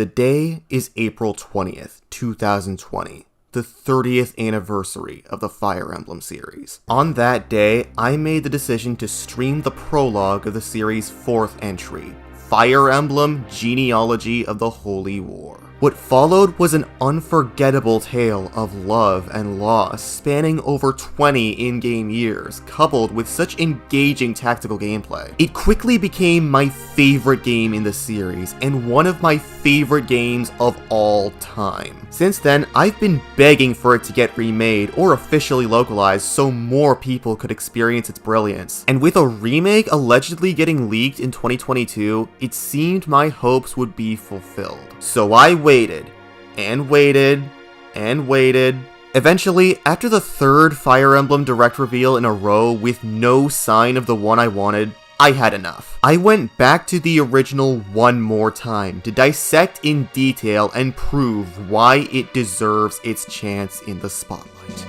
The day is April 20th, 2020, the 30th anniversary of the Fire Emblem series. On that day, I made the decision to stream the prologue of the series' 4th entry, Fire Emblem Genealogy of the Holy War. What followed was an unforgettable tale of love and loss spanning over 20 in-game years, coupled with such engaging tactical gameplay. It quickly became my favorite game in the series, and one of my favorite games of all time. Since then, I've been begging for it to get remade or officially localized so more people could experience its brilliance. And with a remake allegedly getting leaked in 2022, it seemed my hopes would be fulfilled. So I waited, and waited, and waited. Eventually, after the 3rd Fire Emblem Direct reveal in a row with no sign of the one I wanted, I had enough. I went back to the original one more time to dissect in detail and prove why it deserves its chance in the spotlight.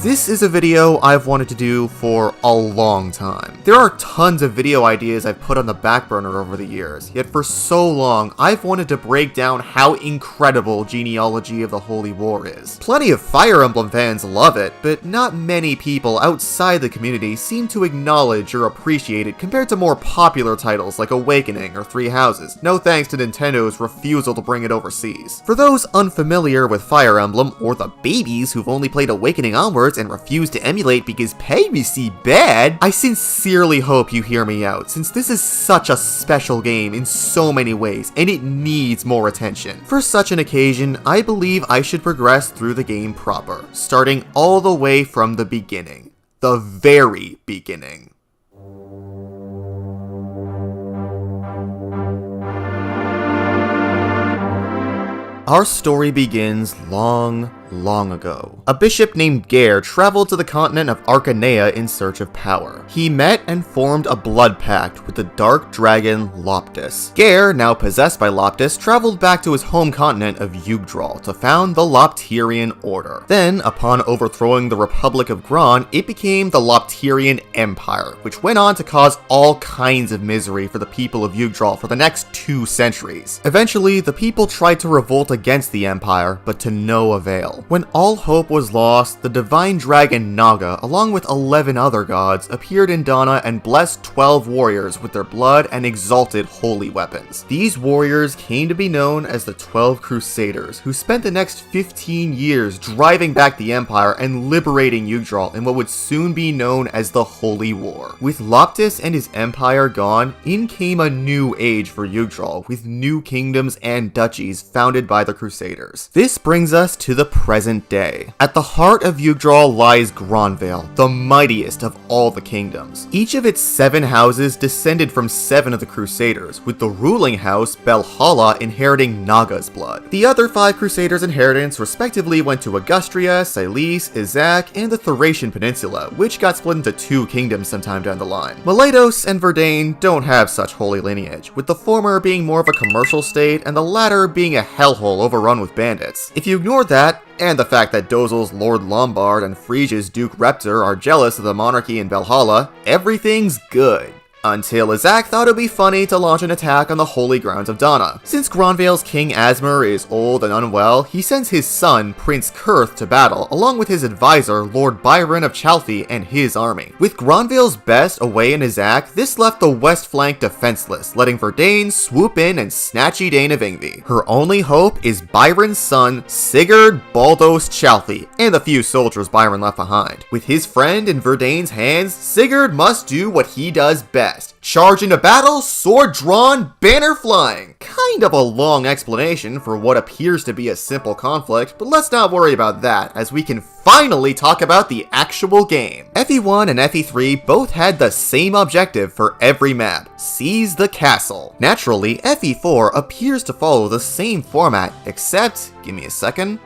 This is a video I've wanted to do for a long time. There are tons of video ideas I've put on the back burner over the years, yet for so long I've wanted to break down how incredible Genealogy of the Holy War is. Plenty of Fire Emblem fans love it, but not many people outside the community seem to acknowledge or appreciate it compared to more popular titles like Awakening or Three Houses, no thanks to Nintendo's refusal to bring it overseas. For those unfamiliar with Fire Emblem, or the babies who've only played Awakening onwards and refuse to emulate because piracy bad, I sincerely hope you hear me out, since this is such a special game in so many ways, and it needs more attention. For such an occasion, I believe I should progress through the game proper, starting all the way from the beginning. The very beginning. Our story begins long ago. A bishop named Geir traveled to the continent of Arcanea in search of power. He met and formed a blood pact with the dark dragon Loptis. Geir, now possessed by Loptis, traveled back to his home continent of Jugdral to found the Loptirian Order. Then, upon overthrowing the Republic of Gran, it became the Loptirian Empire, which went on to cause all kinds of misery for the people of Jugdral for the next 2 centuries. Eventually, the people tried to revolt against the Empire, but to no avail. When all hope was lost, the divine dragon Naga, along with 11 other gods, appeared in Dana and blessed 12 warriors with their blood and exalted holy weapons. These warriors came to be known as the 12 Crusaders, who spent the next 15 years driving back the Empire and liberating Jugdral in what would soon be known as the Holy War. With Loptis and his empire gone, in came a new age for Jugdral, with new kingdoms and duchies founded by the Crusaders. This brings us to the present day. At the heart of Jugdral lies Granvale, the mightiest of all the kingdoms. Each of its 7 houses descended from 7 of the Crusaders, with the ruling house, Belhalla, inheriting Naga's blood. The other 5 Crusaders' inheritance respectively went to Augustria, Silesia, Izak, and the Thracian Peninsula, which got split into 2 kingdoms sometime down the line. Miletos and Verdane don't have such holy lineage, with the former being more of a commercial state and the latter being a hellhole overrun with bandits. If you ignore that, and the fact that Dozel's Lord Lombard and Frisia's Duke Reptor are jealous of the monarchy in Belhalla, everything's good. Until Izak thought it'd be funny to launch an attack on the holy grounds of Dana. Since Granvale's King Asmer is old and unwell, he sends his son, Prince Kurth, to battle, along with his advisor, Lord Byron of Chalfie, and his army. With Granvale's best away in Izak, this left the west flank defenseless, letting Verdane swoop in and snatch Edain of Yngvi. Her only hope is Byron's son, Sigurd Baldos Chalfie, and the few soldiers Byron left behind. With his friend in Verdane's hands, Sigurd must do what he does best. Charge into battle, sword drawn, banner flying. Kind of a long explanation for what appears to be a simple conflict, but let's not worry about that, as we can finally talk about the actual game. FE1 and FE3 both had the same objective for every map: seize the castle. Naturally, FE4 appears to follow the same format, except, give me a second.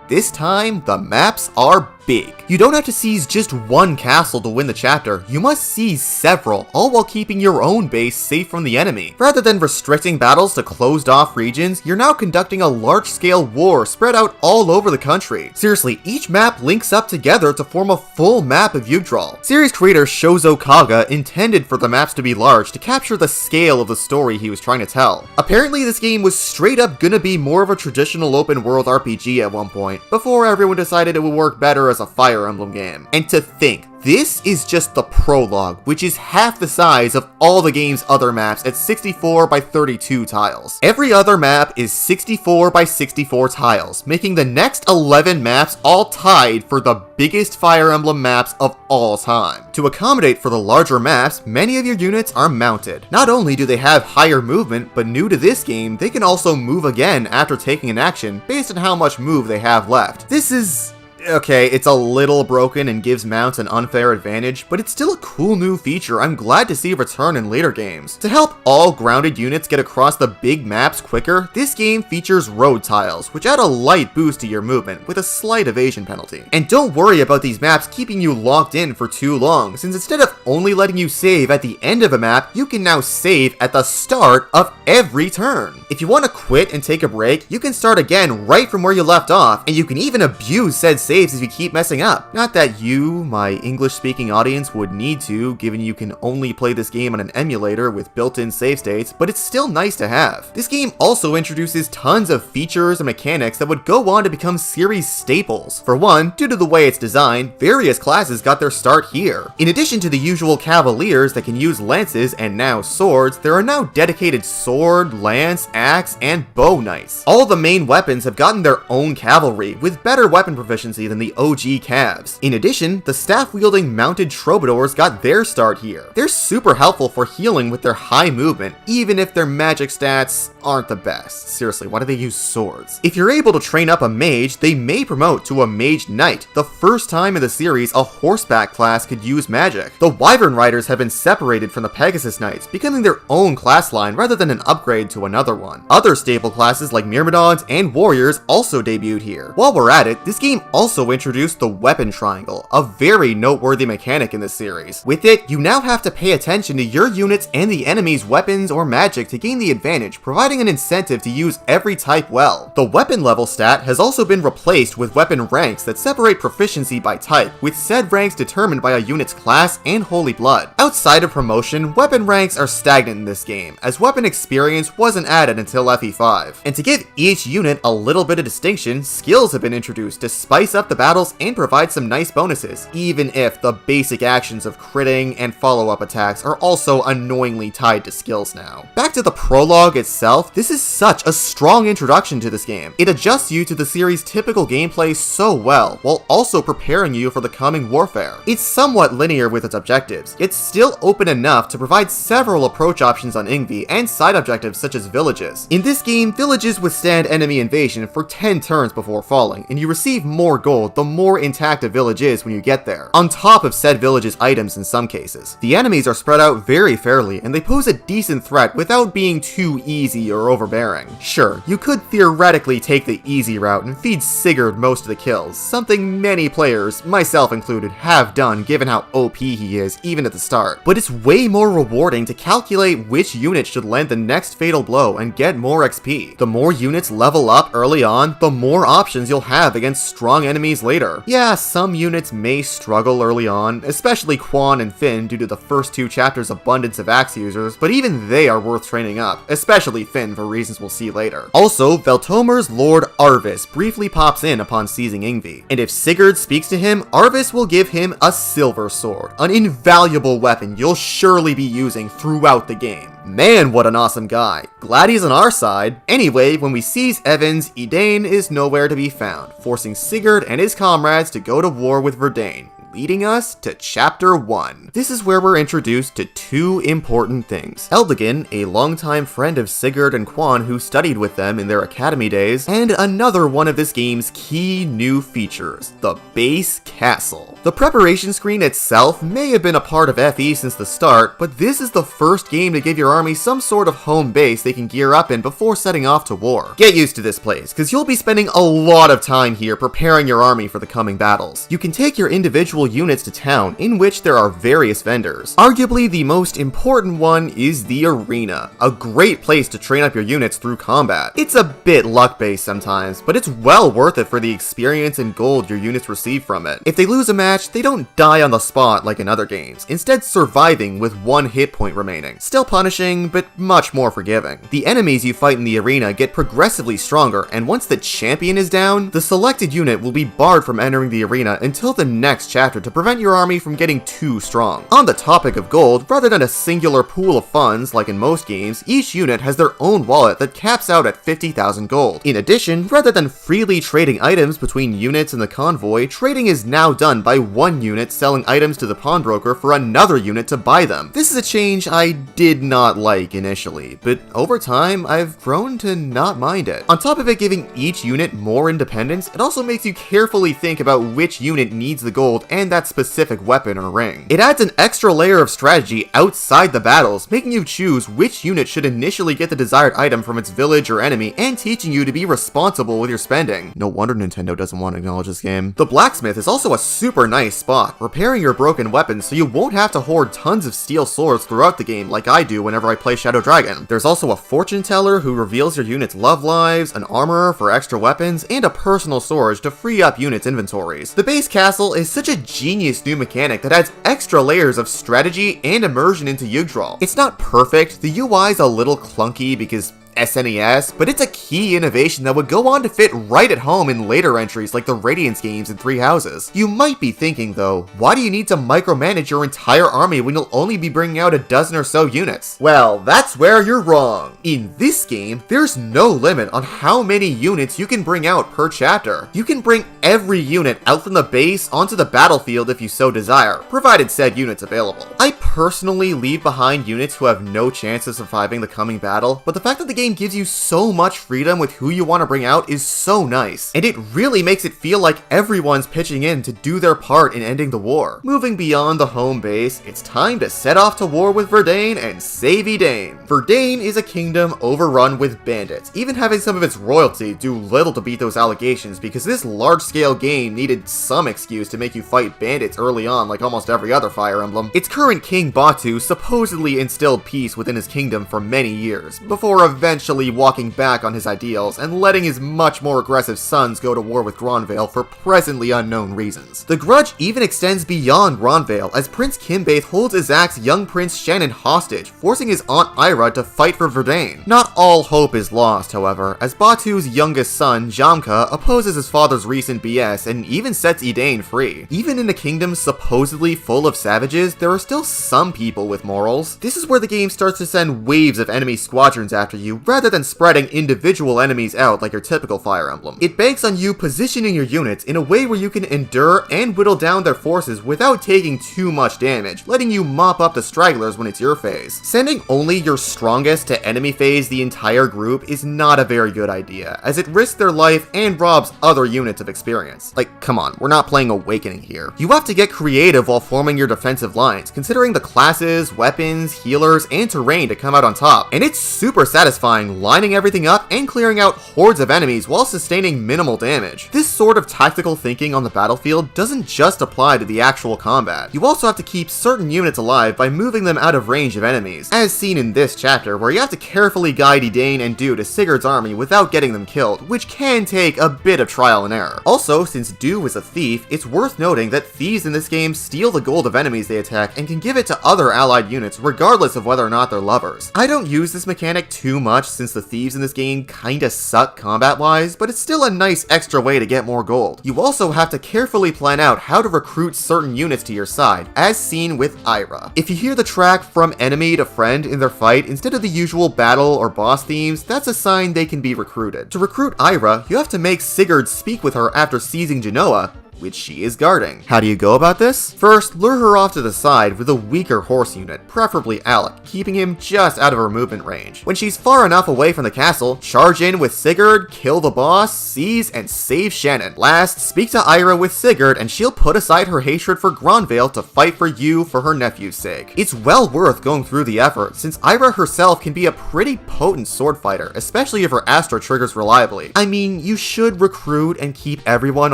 this time, the maps are big. You don't have to seize just one castle to win the chapter, you must seize several, all while keeping your own base safe from the enemy. Rather than restricting battles to closed off regions, you're now conducting a large-scale war spread out all over the country. Seriously, each map links up together to form a full map of Jugdral. Series creator Shozo Kaga intended for the maps to be large to capture the scale of the story he was trying to tell. Apparently this game was straight up gonna be more of a traditional open world RPG at one point, before everyone decided it would work better as a Fire Emblem game. And to think, this is just the prologue, which is half the size of all the game's other maps at 64 by 32 tiles. Every other map is 64 by 64 tiles, making the next 11 maps all tied for the biggest Fire Emblem maps of all time. To accommodate for the larger maps, many of your units are mounted. Not only do they have higher movement, but new to this game, they can also move again after taking an action based on how much move they have left. This is... okay, it's a little broken and gives mounts an unfair advantage, but it's still a cool new feature I'm glad to see return in later games. To help all grounded units get across the big maps quicker, this game features road tiles, which add a light boost to your movement with a slight evasion penalty. And don't worry about these maps keeping you locked in for too long, since instead of only letting you save at the end of a map, you can now save at the start of every turn. If you want to quit and take a break, you can start again right from where you left off, and you can even abuse said saves if you keep messing up. Not that you, my English-speaking audience, would need to, given you can only play this game on an emulator with built-in save states, but it's still nice to have. This game also introduces tons of features and mechanics that would go on to become series staples. For one, due to the way it's designed, various classes got their start here. In addition to the usual cavaliers that can use lances and now swords, there are now dedicated sword, lance, axe, and bow knights. All the main weapons have gotten their own cavalry, with better weapon proficiency than the OG calves. In addition, the staff-wielding mounted troubadours got their start here. They're super helpful for healing with their high movement, even if their magic stats aren't the best. Seriously, why do they use swords? If you're able to train up a mage, they may promote to a mage knight, the first time in the series a horseback class could use magic. The Wyvern Riders have been separated from the Pegasus Knights, becoming their own class line rather than an upgrade to another one. Other staple classes like Myrmidons and Warriors also debuted here. While we're at it, this game also introduced the weapon triangle, a very noteworthy mechanic in this series. With it, you now have to pay attention to your units and the enemy's weapons or magic to gain the advantage, providing an incentive to use every type well. The weapon level stat has also been replaced with weapon ranks that separate proficiency by type, with said ranks determined by a unit's class and holy blood. Outside of promotion, weapon ranks are stagnant in this game, as weapon experience wasn't added until FE5. And to give each unit a little bit of distinction, skills have been introduced to spice up the battles and provide some nice bonuses, even if the basic actions of critting and follow-up attacks are also annoyingly tied to skills now. Back to the prologue itself, this is such a strong introduction to this game. It adjusts you to the series' typical gameplay so well, while also preparing you for the coming warfare. It's somewhat linear with its objectives, yet still open enough to provide several approach options on Ingvi and side objectives such as villages. In this game, villages withstand enemy invasion for 10 turns before falling, and you receive more gold the more intact a village is when you get there, on top of said village's items in some cases. The enemies are spread out very fairly, and they pose a decent threat without being too easy or overbearing. Sure, you could theoretically take the easy route and feed Sigurd most of the kills, something many players, myself included, have done given how OP he is even at the start. But it's way more rewarding to calculate which unit should land the next fatal blow and get more XP. The more units level up early on, the more options you'll have against strong enemies later. Yeah, some units may struggle early on, especially Quan and Finn due to the first 2 chapters' abundance of axe users, but even they are worth training up, especially Finn for reasons we'll see later. Also, Veltomer's Lord Arvis briefly pops in upon seizing Ingvi, and if Sigurd speaks to him, Arvis will give him a silver sword, an invaluable weapon you'll surely be using throughout the game. Man, what an awesome guy. Glad he's on our side. Anyway, when we seize Evans, Edain is nowhere to be found, forcing Sigurd and his comrades to go to war with Verdain. leading us to Chapter 1. This is where we're introduced to two important things. Eldigan, a longtime friend of Sigurd and Quan who studied with them in their academy days, and another one of this game's key new features, the base castle. The preparation screen itself may have been a part of FE since the start, but this is the first game to give your army some sort of home base they can gear up in before setting off to war. Get used to this place, because you'll be spending a lot of time here preparing your army for the coming battles. You can take your individual units to town, in which there are various vendors. Arguably the most important one is the arena, a great place to train up your units through combat. It's a bit luck-based sometimes, but it's well worth it for the experience and gold your units receive from it. If they lose a match, they don't die on the spot like in other games, instead surviving with 1 hit point remaining. Still punishing, but much more forgiving. The enemies you fight in the arena get progressively stronger, and once the champion is down, the selected unit will be barred from entering the arena until the next chapter to prevent your army from getting too strong. On the topic of gold, rather than a singular pool of funds like in most games, each unit has their own wallet that caps out at 50,000 gold. In addition, rather than freely trading items between units in the convoy, trading is now done by one unit selling items to the pawnbroker for another unit to buy them. This is a change I did not like initially, but over time, I've grown to not mind it. On top of it giving each unit more independence, it also makes you carefully think about which unit needs the gold and that specific weapon or ring. It adds an extra layer of strategy outside the battles, making you choose which unit should initially get the desired item from its village or enemy, and teaching you to be responsible with your spending. No wonder Nintendo doesn't want to acknowledge this game. The blacksmith is also a super nice spot, repairing your broken weapons so you won't have to hoard tons of steel swords throughout the game like I do whenever I play Shadow Dragon. There's also a fortune teller who reveals your unit's love lives, an armorer for extra weapons, and a personal storage to free up units' inventories. The base castle is such a genius new mechanic that adds extra layers of strategy and immersion into Jugdral. It's not perfect, the UI's a little clunky because SNES, but it's a key innovation that would go on to fit right at home in later entries like the Radiance games and Three Houses. You might be thinking though, why do you need to micromanage your entire army when you'll only be bringing out a dozen or so units? Well, that's where you're wrong. In this game, there's no limit on how many units you can bring out per chapter. You can bring every unit out from the base onto the battlefield if you so desire, provided said units available. I personally leave behind units who have no chance of surviving the coming battle, but the fact that the game gives you so much freedom with who you want to bring out is so nice, and it really makes it feel like everyone's pitching in to do their part in ending the war. Moving beyond the home base, it's time to set off to war with Verdane and save Edain. Verdane is a kingdom overrun with bandits, even having some of its royalty do little to beat those allegations because this large-scale game needed some excuse to make you fight bandits early on like almost every other Fire Emblem. Its current king Batu supposedly instilled peace within his kingdom for many years, before eventually walking back on his ideals and letting his much more aggressive sons go to war with Gronvale for presently unknown reasons. The grudge even extends beyond Gronvale as Prince Kimbaith holds Izak's young prince Shannon hostage, forcing his aunt Ira to fight for Verdane. Not all hope is lost, however, as Batu's youngest son, Jamka, opposes his father's recent BS and even sets Edain free. Even in a kingdom supposedly full of savages, there are still some people with morals. This is where the game starts to send waves of enemy squadrons after you, rather than spreading individual enemies out like your typical Fire Emblem. It banks on you positioning your units in a way where you can endure and whittle down their forces without taking too much damage, letting you mop up the stragglers when it's your phase. Sending only your strongest to enemy phase the entire group is not a very good idea, as it risks their life and robs other units of experience. Like, come on, we're not playing Awakening here. You have to get creative while forming your defensive lines, considering the classes, weapons, healers, and terrain to come out on top, and it's super satisfying lining everything up and clearing out hordes of enemies while sustaining minimal damage. This sort of tactical thinking on the battlefield doesn't just apply to the actual combat. You also have to keep certain units alive by moving them out of range of enemies, as seen in this chapter where you have to carefully guide Edain and Du to Sigurd's army without getting them killed, which can take a bit of trial and error. Also, since Du is a thief, it's worth noting that thieves in this game steal the gold of enemies they attack and can give it to other allied units regardless of whether or not they're lovers. I don't use this mechanic too much since the thieves in this game kinda suck combat-wise, but it's still a nice extra way to get more gold. You also have to carefully plan out how to recruit certain units to your side, as seen with Ira. If you hear the track From Enemy to Friend in their fight instead of the usual battle or boss themes, that's a sign they can be recruited. To recruit Ira, you have to make Sigurd speak with her after seizing Genoa, which she is guarding. How do you go about this? First, lure her off to the side with a weaker horse unit, preferably Alec, keeping him just out of her movement range. When she's far enough away from the castle, charge in with Sigurd, kill the boss, seize, and save Shannon. Last, speak to Ira with Sigurd and she'll put aside her hatred for Gronvale to fight for you for her nephew's sake. It's well worth going through the effort, since Ira herself can be a pretty potent sword fighter, especially if her Astra triggers reliably. I mean, you should recruit and keep everyone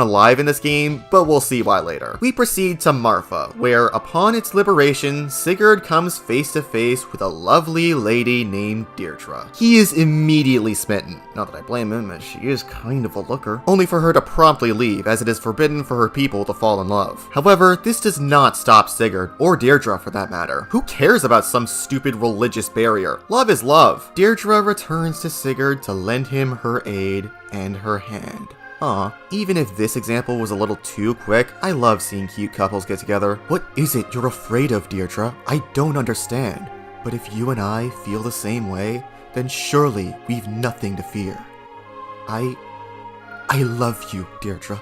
alive in this game, but we'll see why later. We proceed to Marfa, where upon its liberation, Sigurd comes face to face with a lovely lady named Deirdre. He is immediately smitten, not that I blame him as she is kind of a looker, only for her to promptly leave as it is forbidden for her people to fall in love. However, this does not stop Sigurd, or Deirdre for that matter. Who cares about some stupid religious barrier? Love is love. Deirdre returns to Sigurd to lend him her aid and her hand. Even if this example was a little too quick, I love seeing cute couples get together. What is it you're afraid of, Deirdre? I don't understand. But if you and I feel the same way, then surely we've nothing to fear. I love you, Deirdre.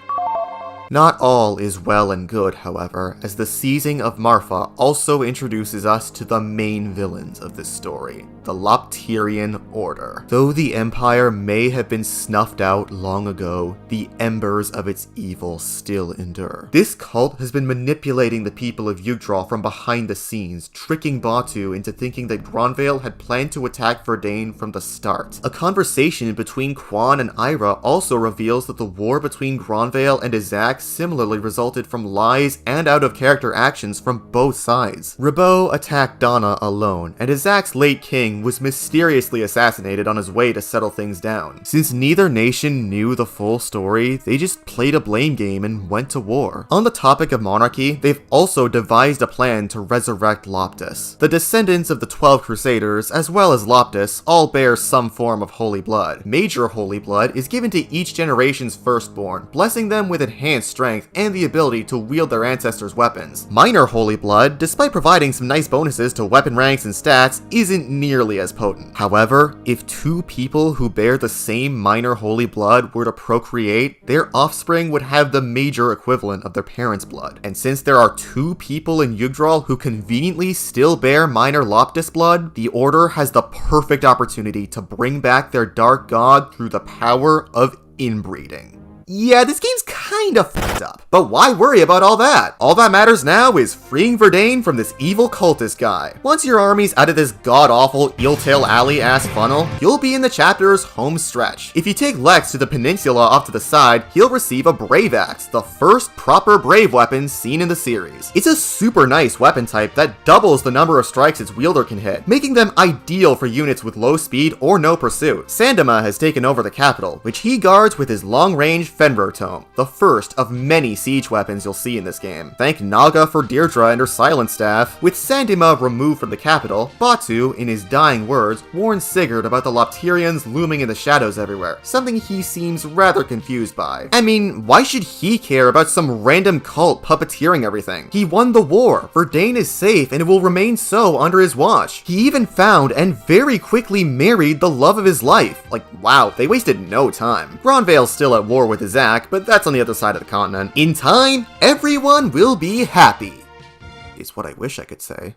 Not all is well and good, however, as the seizing of Marfa also introduces us to the main villains of this story, the Lopterian Order. Though the Empire may have been snuffed out long ago, the embers of its evil still endure. This cult has been manipulating the people of Jugdral from behind the scenes, tricking Batu into thinking that Gronvale had planned to attack Verdane from the start. A conversation between Quan and Ira also reveals that the war between Gronvale and Izak similarly resulted from lies and out-of-character actions from both sides. Ribot attacked Donna alone, and Izak's late king was mysteriously assassinated on his way to settle things down. Since neither nation knew the full story, they just played a blame game and went to war. On the topic of monarchy, they've also devised a plan to resurrect Loptus. The descendants of the 12 Crusaders, as well as Loptus, all bear some form of holy blood. Major holy blood is given to each generation's firstborn, blessing them with enhanced strength and the ability to wield their ancestors' weapons. Minor holy blood, despite providing some nice bonuses to weapon ranks and stats, isn't nearly as potent. However, if two people who bear the same minor holy blood were to procreate, their offspring would have the major equivalent of their parents' blood. And since there are two people in Jugdral who conveniently still bear minor Loptus blood, the Order has the perfect opportunity to bring back their dark god through the power of inbreeding. Yeah, this game's kinda fucked up, but why worry about all that? All that matters now is freeing Verdane from this evil cultist guy. Once your army's out of this god-awful Eeltail Alley-ass funnel, you'll be in the chapter's home stretch. If you take Lex to the peninsula off to the side, he'll receive a Brave Axe, the first proper Brave weapon seen in the series. It's a super nice weapon type that doubles the number of strikes its wielder can hit, making them ideal for units with low speed or no pursuit. Sandema has taken over the capital, which he guards with his long-range Fenrir Tome, the first of many siege weapons you'll see in this game. Thank Naga for Deirdre and her silent staff. With Sandema removed from the capital, Batu, in his dying words, warns Sigurd about the Lopterians looming in the shadows everywhere, something he seems rather confused by. I mean, why should he care about some random cult puppeteering everything? He won the war, Verdane is safe and it will remain so under his watch. He even found and very quickly married the love of his life. Like, wow, they wasted no time. Gronvale's still at war with Izak, but that's on the other side of the continent. In time, everyone will be happy, is what I wish I could say.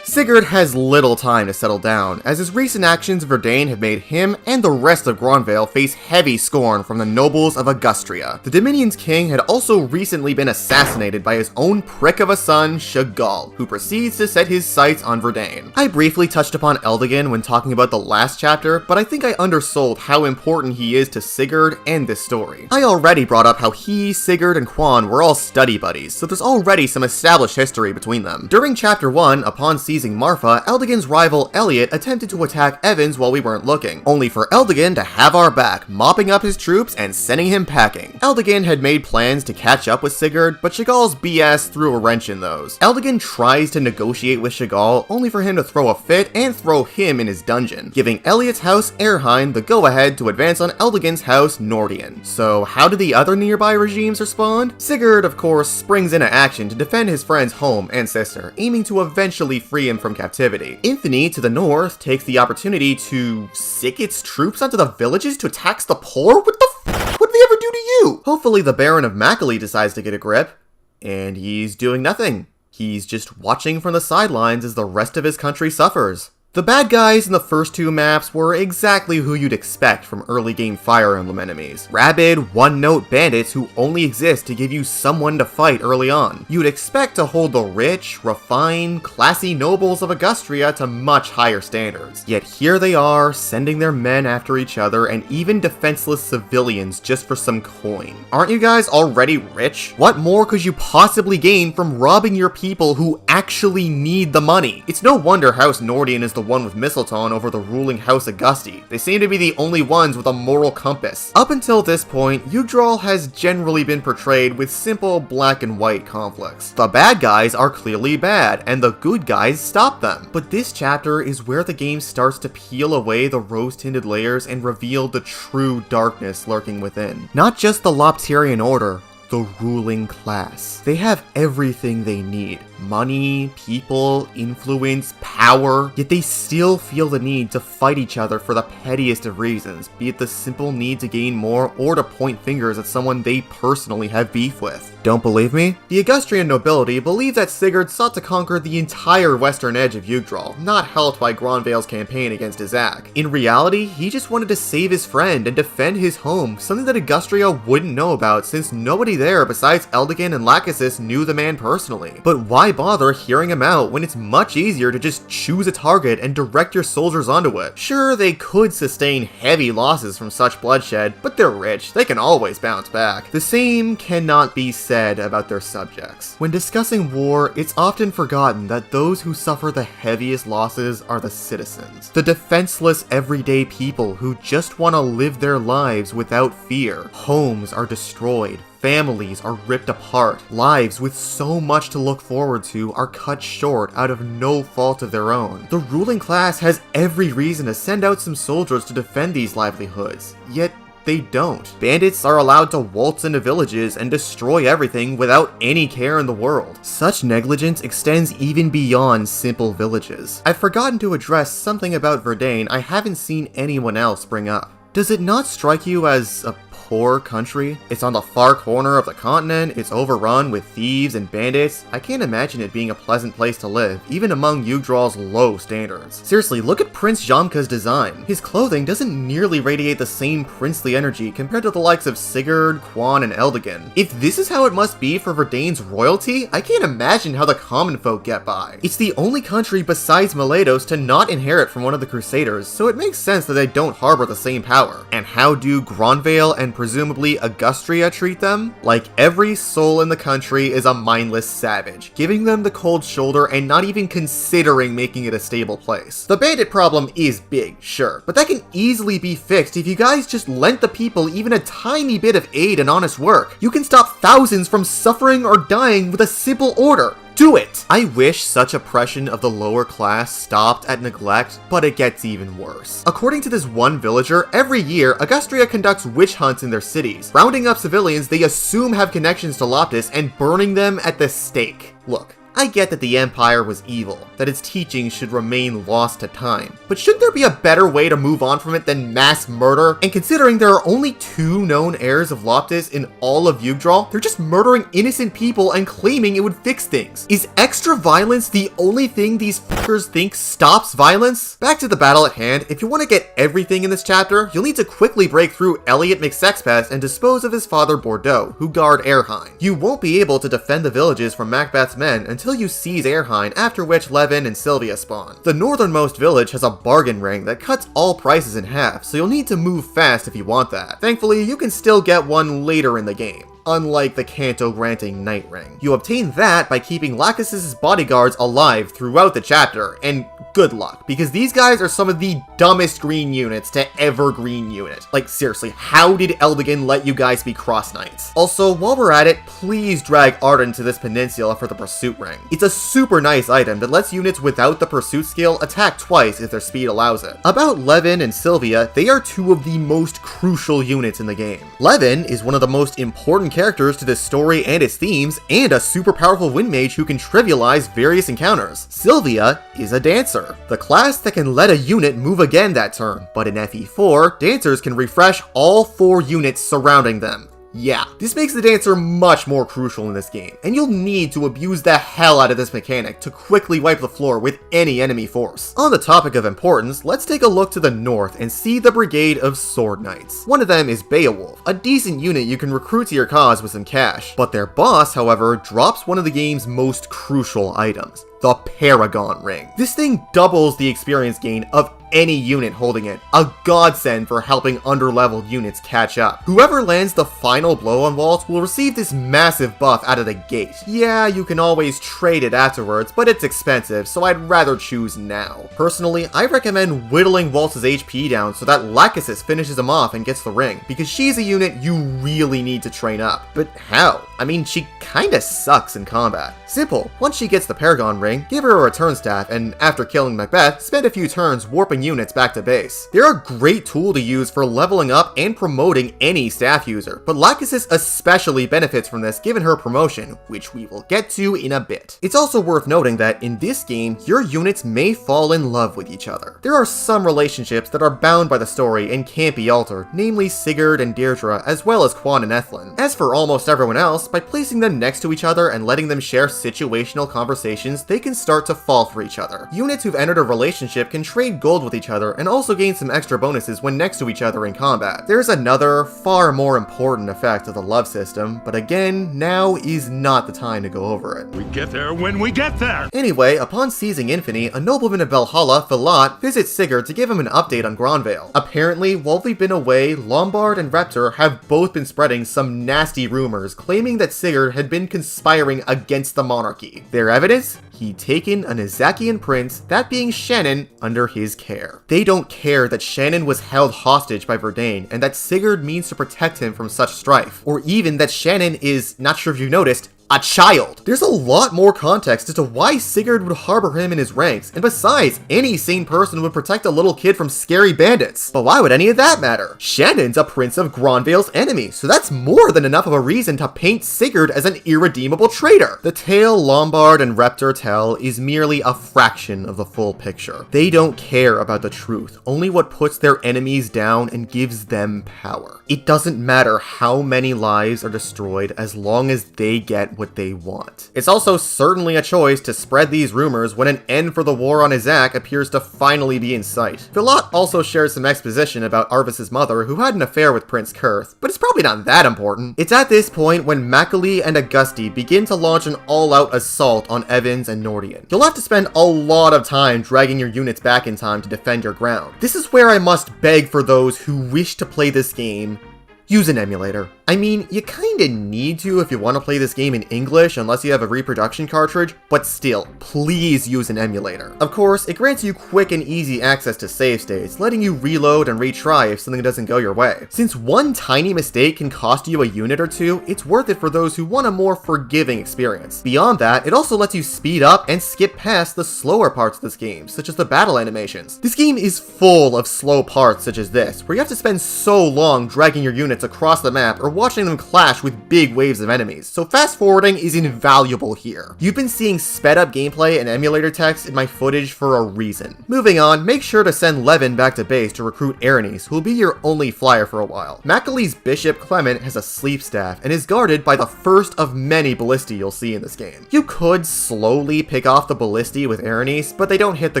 Sigurd has little time to settle down, as his recent actions of Verdane have made him and the rest of Gronvale face heavy scorn from the nobles of Augustria. The Dominion's king had also recently been assassinated by his own prick of a son, Chagall, who proceeds to set his sights on Verdane. I briefly touched upon Eldigan when talking about the last chapter, but I think I undersold how important he is to Sigurd and this story. I already brought up how he, Sigurd, and Quan were all study buddies, so there's already some established history between them. During chapter 1, upon seizing Marfa, Eldigan's rival Elliot attempted to attack Evans while we weren't looking, only for Eldigan to have our back, mopping up his troops and sending him packing. Eldigan had made plans to catch up with Sigurd, but Chagall's BS threw a wrench in those. Eldigan tries to negotiate with Chagall, only for him to throw a fit and throw him in his dungeon, giving Elliot's house, Erheim, the go-ahead to advance on Eldigan's house, Nordian. So how did the other nearby regimes respond? Sigurd, of course, springs into action to defend his friend's home and sister, aiming to eventually free him from captivity. Infamy, to the north, takes the opportunity to sick its troops onto the villages to tax the poor? What the f*** would they ever do to you? Hopefully the Baron of Mackley decides to get a grip, and he's doing nothing. He's just watching from the sidelines as the rest of his country suffers. The bad guys in the first two maps were exactly who you'd expect from early game Fire Emblem enemies. Rabid, one-note bandits who only exist to give you someone to fight early on. You'd expect to hold the rich, refined, classy nobles of Augustria to much higher standards. Yet here they are, sending their men after each other and even defenseless civilians just for some coin. Aren't you guys already rich? What more could you possibly gain from robbing your people who actually need the money? It's no wonder House Nordian is the one with Mistletoe over the ruling House Augusti. They seem to be the only ones with a moral compass. Up until this point, Jugdral has generally been portrayed with simple black and white conflicts. The bad guys are clearly bad, and the good guys stop them. But this chapter is where the game starts to peel away the rose-tinted layers and reveal the true darkness lurking within. Not just the Lopterian Order, the ruling class. They have everything they need. Money, people, influence, power, yet they still feel the need to fight each other for the pettiest of reasons, be it the simple need to gain more or to point fingers at someone they personally have beef with. Don't believe me? The Augustrian nobility believe that Sigurd sought to conquer the entire western edge of Jugdral, not helped by Gronvale's campaign against Izak. In reality, he just wanted to save his friend and defend his home, something that Augustria wouldn't know about since nobody there besides Eldigan and Lachesis knew the man personally. But why bother hearing him out when it's much easier to just choose a target and direct your soldiers onto it? Sure, they could sustain heavy losses from such bloodshed, but they're rich, they can always bounce back. The same cannot be said about their subjects. When discussing war, it's often forgotten that those who suffer the heaviest losses are the citizens. The defenseless everyday people who just want to live their lives without fear. Homes are destroyed. Families are ripped apart. Lives with so much to look forward to are cut short out of no fault of their own. The ruling class has every reason to send out some soldiers to defend these livelihoods, yet they don't. Bandits are allowed to waltz into villages and destroy everything without any care in the world. Such negligence extends even beyond simple villages. I've forgotten to address something about Verdain I haven't seen anyone else bring up. Does it not strike you as a poor country? It's on the far corner of the continent, it's overrun with thieves and bandits. I can't imagine it being a pleasant place to live, even among Jugdral's low standards. Seriously, look at Prince Jamka's design. His clothing doesn't nearly radiate the same princely energy compared to the likes of Sigurd, Quan, and Eldigan. If this is how it must be for Verdain's royalty, I can't imagine how the common folk get by. It's the only country besides Miletos to not inherit from one of the Crusaders, so it makes sense that they don't harbor the same power. And how do Gronvale and presumably Augustria treat them? Like every soul in the country is a mindless savage, giving them the cold shoulder and not even considering making it a stable place. The bandit problem is big, sure, but that can easily be fixed if you guys just lent the people even a tiny bit of aid and honest work. You can stop thousands from suffering or dying with a simple order. Do it! I wish such oppression of the lower class stopped at neglect, but it gets even worse. According to this one villager, every year, Augustria conducts witch hunts in their cities, rounding up civilians they assume have connections to Loptis and burning them at the stake. Look, I get that the Empire was evil, that its teachings should remain lost to time, but shouldn't there be a better way to move on from it than mass murder? And considering there are only 2 known heirs of Loptis in all of Jugdral, they're just murdering innocent people and claiming it would fix things. Is extra violence the only thing these fuckers think stops violence? Back to the battle at hand, if you want to get everything in this chapter, you'll need to quickly break through Elliot McSexpeth and dispose of his father Bordeaux, who guard Erheim. You won't be able to defend the villages from Macbeth's men until you seize Erheim, after which Levin and Sylvia spawn. The northernmost village has a bargain ring that cuts all prices in half, so you'll need to move fast if you want that. Thankfully, you can still get one later in the game, unlike the Canto-granting Night Ring. You obtain that by keeping Lachesis' bodyguards alive throughout the chapter, and good luck, because these guys are some of the dumbest green units to ever green unit. Like, seriously, how did Eldigan let you guys be Cross Knights? Also, while we're at it, please drag Arden to this peninsula for the Pursuit Ring. It's a super nice item that lets units without the Pursuit skill attack twice if their speed allows it. About Levin and Sylvia, they are two of the most crucial units in the game. Levin is one of the most important characters to this story and its themes, and a super powerful wind mage who can trivialize various encounters. Sylvia is a dancer, the class that can let a unit move again that turn, but in FE4, dancers can refresh all 4 units surrounding them. Yeah, this makes the dancer much more crucial in this game, and you'll need to abuse the hell out of this mechanic to quickly wipe the floor with any enemy force. On the topic of importance, let's take a look to the north and see the Brigade of Sword Knights. One of them is Beowulf, a decent unit you can recruit to your cause with some cash, but their boss, however, drops one of the game's most crucial items: the Paragon Ring. This thing doubles the experience gain of any unit holding it, a godsend for helping underleveled units catch up. Whoever lands the final blow on Waltz will receive this massive buff out of the gate. Yeah, you can always trade it afterwards, but it's expensive, so I'd rather choose now. Personally, I recommend whittling Waltz's HP down so that Lachesis finishes him off and gets the ring, because she's a unit you really need to train up. But how? I mean, she kinda sucks in combat. Simple, once she gets the Paragon Ring, give her a return staff, and after killing Macbeth, spend a few turns warping units back to base. They're a great tool to use for leveling up and promoting any staff user, but Lachesis especially benefits from this given her promotion, which we will get to in a bit. It's also worth noting that in this game, your units may fall in love with each other. There are some relationships that are bound by the story and can't be altered, namely Sigurd and Deirdre, as well as Quan and Ethlin. As for almost everyone else, by placing them next to each other and letting them share situational conversations, they can start to fall for each other. Units who've entered a relationship can trade gold with each other and also gain some extra bonuses when next to each other in combat. There's another, far more important effect of the love system, but again, now is not the time to go over it. We get there when we get there! Anyway, upon seizing Infamy, a nobleman of Valhalla, Filat, visits Sigurd to give him an update on Gronvale. Apparently, while they've been away, Lombard and Reptor have both been spreading some nasty rumors claiming that Sigurd had been conspiring against the monarchy. Their evidence? He'd taken an Izakian prince, that being Shannon, under his care. They don't care that Shannon was held hostage by Verdane, and that Sigurd means to protect him from such strife, or even that Shannon is, not sure if you've noticed, a child. There's a lot more context as to why Sigurd would harbor him in his ranks, and besides, any sane person would protect a little kid from scary bandits. But why would any of that matter? Shannon's a prince of Gronvale's enemy, so that's more than enough of a reason to paint Sigurd as an irredeemable traitor. The tale Lombard and Reptor tell is merely a fraction of the full picture. They don't care about the truth, only what puts their enemies down and gives them power. It doesn't matter how many lives are destroyed as long as they get what they want. It's also certainly a choice to spread these rumors when an end for the war on Izak appears to finally be in sight. Filat also shares some exposition about Arvis's mother, who had an affair with Prince Kurth, but it's probably not that important. It's at this point when Macaulay and Augusti begin to launch an all-out assault on Evans and Nordian. You'll have to spend a lot of time dragging your units back in time to defend your ground. This is where I must beg for those who wish to play this game, use an emulator. I mean, you kinda need to if you want to play this game in English unless you have a reproduction cartridge, but still, please use an emulator. Of course, it grants you quick and easy access to save states, letting you reload and retry if something doesn't go your way. Since one tiny mistake can cost you a unit or two, it's worth it for those who want a more forgiving experience. Beyond that, it also lets you speed up and skip past the slower parts of this game, such as the battle animations. This game is full of slow parts such as this, where you have to spend so long dragging your units across the map or watching them clash with big waves of enemies, so fast forwarding is invaluable here. You've been seeing sped up gameplay and emulator text in my footage for a reason. Moving on, make sure to send Levin back to base to recruit Aranis, who will be your only flyer for a while. Macaulay's Bishop Clement has a sleep staff and is guarded by the first of many ballistae you'll see in this game. You could slowly pick off the ballistae with Aranis, but they don't hit the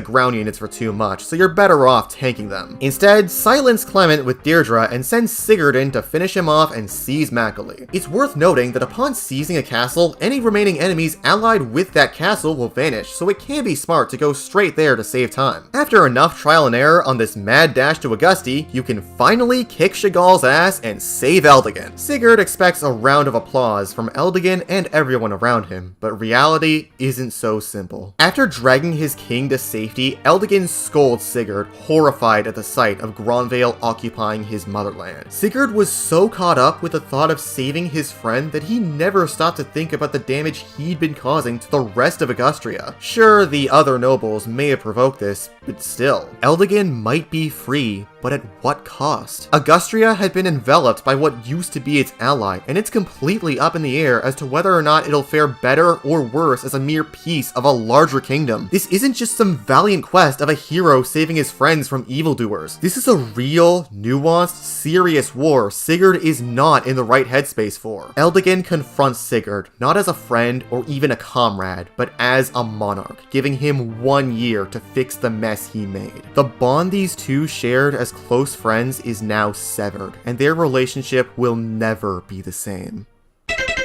ground units for too much, so you're better off tanking them. Instead, silence Clement with Deirdre and send Sigurd in to finish him off and seize Macaulay. It's worth noting that upon seizing a castle, any remaining enemies allied with that castle will vanish, so it can be smart to go straight there to save time. After enough trial and error on this mad dash to Augusti, you can finally kick Chagall's ass and save Eldigan. Sigurd expects a round of applause from Eldigan and everyone around him, but reality isn't so simple. After dragging his king to safety, Eldigan scolds Sigurd, horrified at the sight of Gronvale occupying his motherland. Sigurd was so caught up with the thought of saving his friend that he never stopped to think about the damage he'd been causing to the rest of Augustria. Sure, the other nobles may have provoked this, but still. Eldigan might be free, but at what cost? Augustria had been enveloped by what used to be its ally, and it's completely up in the air as to whether or not it'll fare better or worse as a mere piece of a larger kingdom. This isn't just some valiant quest of a hero saving his friends from evildoers. This is a real, nuanced, serious war Sigurd is not in the right headspace for. Eldigan confronts Sigurd, not as a friend or even a comrade, but as a monarch, giving him 1 year to fix the mess he made. The bond these two shared as close friends is now severed, and their relationship will never be the same.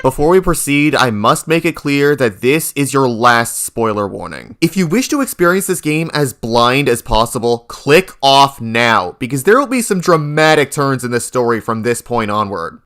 Before we proceed, I must make it clear that this is your last spoiler warning. If you wish to experience this game as blind as possible, click off now, because there will be some dramatic turns in the story from this point onward.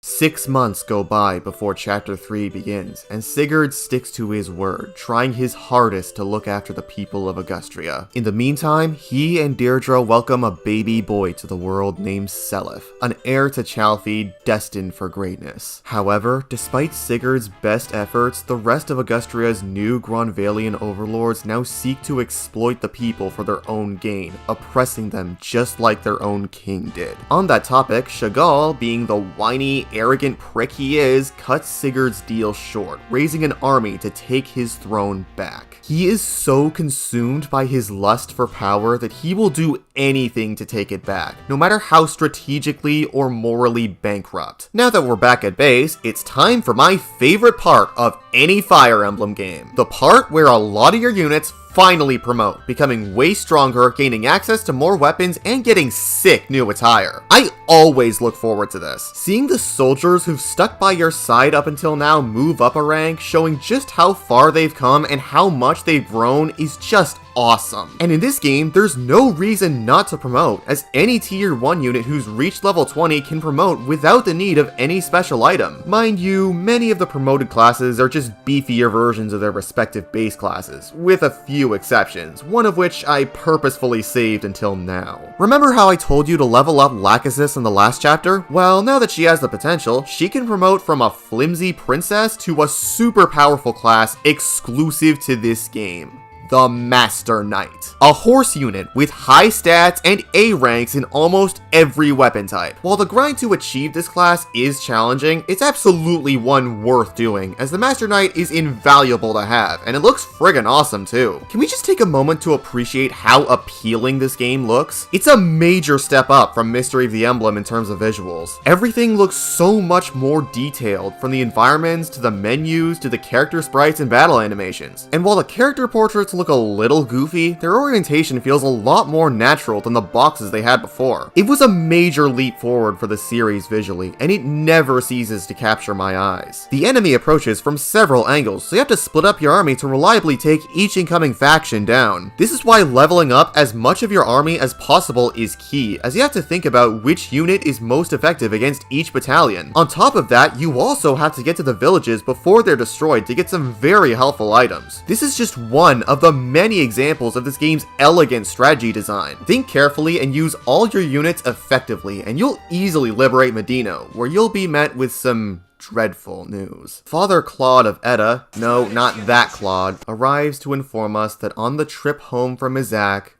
6 months go by before Chapter 3 begins, and Sigurd sticks to his word, trying his hardest to look after the people of Augustria. In the meantime, he and Deirdre welcome a baby boy to the world named Seliph, an heir to Chalfie destined for greatness. However, despite Sigurd's best efforts, the rest of Augustria's new Gronvalian overlords now seek to exploit the people for their own gain, oppressing them just like their own king did. On that topic, Chagall, being the whiny, arrogant prick he is, cuts Sigurd's deal short, raising an army to take his throne back. He is so consumed by his lust for power that he will do anything to take it back, no matter how strategically or morally bankrupt. Now that we're back at base, it's time for my favorite part of any Fire Emblem game. The part where a lot of your units finally promote, becoming way stronger, gaining access to more weapons, and getting sick new attire. I always look forward to this. Seeing the soldiers who've stuck by your side up until now move up a rank, showing just how far they've come and how much they've grown is just awesome. And in this game, there's no reason not to promote, as any tier 1 unit who's reached level 20 can promote without the need of any special item. Mind you, many of the promoted classes are just beefier versions of their respective base classes, with a few exceptions, one of which I purposefully saved until now. Remember how I told you to level up Lachesis in the last chapter? Well, now that she has the potential, she can promote from a flimsy princess to a super powerful class exclusive to this game. The Master Knight. A horse unit with high stats and A ranks in almost every weapon type. While the grind to achieve this class is challenging, it's absolutely one worth doing, as the Master Knight is invaluable to have, and it looks friggin' awesome too. Can we just take a moment to appreciate how appealing this game looks? It's a major step up from Mystery of the Emblem in terms of visuals. Everything looks so much more detailed, from the environments to the menus to the character sprites and battle animations. And while the character portraits look a little goofy, their orientation feels a lot more natural than the boxes they had before. It was a major leap forward for the series visually, and it never ceases to capture my eyes. The enemy approaches from several angles, so you have to split up your army to reliably take each incoming faction down. This is why leveling up as much of your army as possible is key, as you have to think about which unit is most effective against each battalion. On top of that, you also have to get to the villages before they're destroyed to get some very helpful items. This is just one of the many examples of this game's elegant strategy design. Think carefully and use all your units effectively, and you'll easily liberate Medino, where you'll be met with some dreadful news. Father Claude of Edda, no, not that Claude, arrives to inform us that on the trip home from Izak,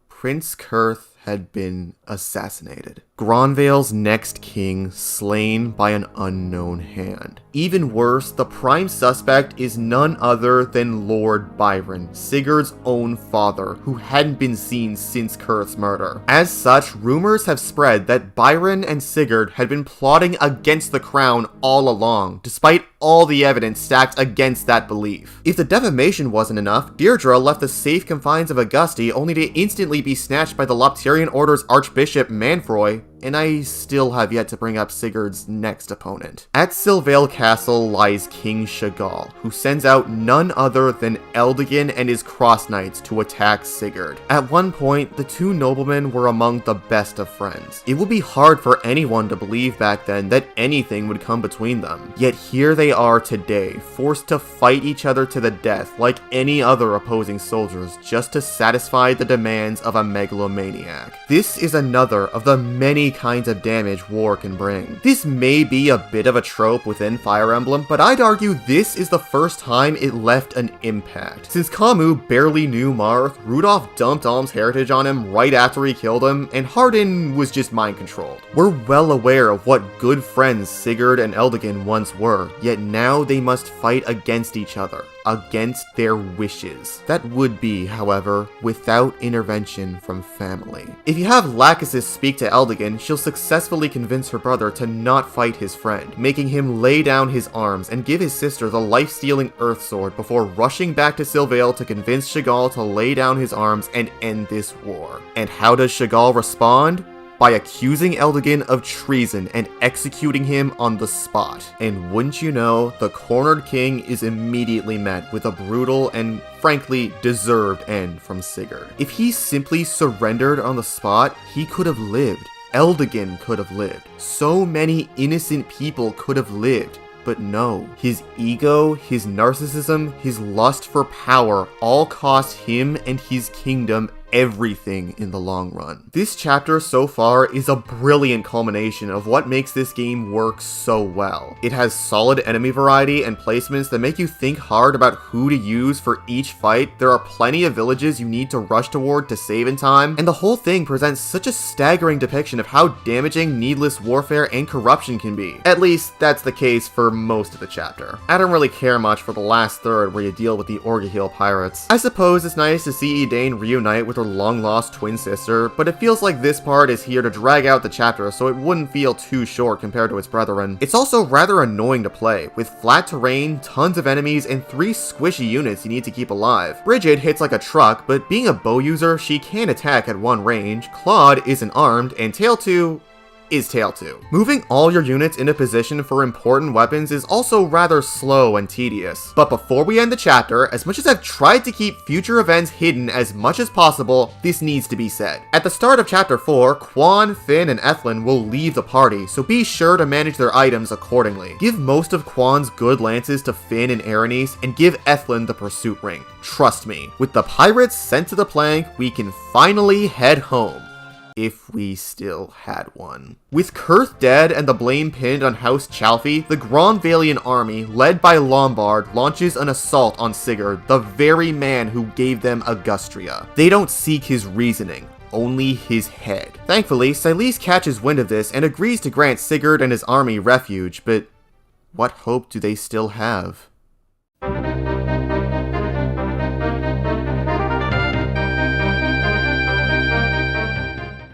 Prince Kurth had been assassinated. Gronvale's next king slain by an unknown hand. Even worse, the prime suspect is none other than Lord Byron, Sigurd's own father, who hadn't been seen since Kurth's murder. As such, rumors have spread that Byron and Sigurd had been plotting against the crown all along, despite all the evidence stacked against that belief. If the defamation wasn't enough, Deirdre left the safe confines of Augusti only to instantly be snatched by the Lopterian Order's Archbishop Manfroy and I still have yet to bring up Sigurd's next opponent. At Sylvale Castle lies King Chagall, who sends out none other than Eldigan and his Cross Knights to attack Sigurd. At one point, the two noblemen were among the best of friends. It would be hard for anyone to believe back then that anything would come between them. Yet here they are today, forced to fight each other to the death like any other opposing soldiers just to satisfy the demands of a megalomaniac. This is another of the many kinds of damage war can bring. This may be a bit of a trope within Fire Emblem, but I'd argue this is the first time it left an impact. Since Kamu barely knew Marth, Rudolph dumped Alm's heritage on him right after he killed him, and Hardin was just mind controlled. We're well aware of what good friends Sigurd and Eldigan once were, yet now they must fight against each other, against their wishes. That would be, however, without intervention from family. If you have Lachesis speak to Eldigan, she'll successfully convince her brother to not fight his friend, making him lay down his arms and give his sister the life-stealing Earth Sword before rushing back to Sylvale to convince Chagall to lay down his arms and end this war. And how does Chagall respond? By accusing Eldigan of treason and executing him on the spot. And wouldn't you know, the cornered king is immediately met with a brutal and frankly deserved end from Sigurd. If he simply surrendered on the spot, he could have lived. Eldigan could have lived. So many innocent people could have lived. But no, his ego, his narcissism, his lust for power all cost him and his kingdom everything in the long run. This chapter so far is a brilliant culmination of what makes this game work so well. It has solid enemy variety and placements that make you think hard about who to use for each fight. There are plenty of villages you need to rush toward to save in time, and the whole thing presents such a staggering depiction of how damaging needless warfare and corruption can be. At least, that's the case for most of the chapter. I don't really care much for the last third where you deal with the Orgahil pirates. I suppose it's nice to see Edain reunite with her long-lost twin sister, but it feels like this part is here to drag out the chapter so it wouldn't feel too short compared to its brethren. It's also rather annoying to play, with flat terrain, tons of enemies, and 3 squishy units you need to keep alive. Bridget hits like a truck, but being a bow user, she can attack at one range, Claude isn't armed, and Tail 2 is Tail 2. Moving all your units into position for important weapons is also rather slow and tedious. But before we end the chapter, as much as I've tried to keep future events hidden as much as possible, this needs to be said. At the start of chapter 4, Quan, Finn, and Ethlin will leave the party, so be sure to manage their items accordingly. Give most of Quan's good lances to Finn and Erenice, and give Ethlin the pursuit ring. Trust me, with the pirates sent to the plank, we can finally head home. If we still had one. With Kurth dead and the blame pinned on House Chalfie, the Grandvalian army, led by Lombard, launches an assault on Sigurd, the very man who gave them Augustria. They don't seek his reasoning, only his head. Thankfully, Sileis catches wind of this and agrees to grant Sigurd and his army refuge, but what hope do they still have?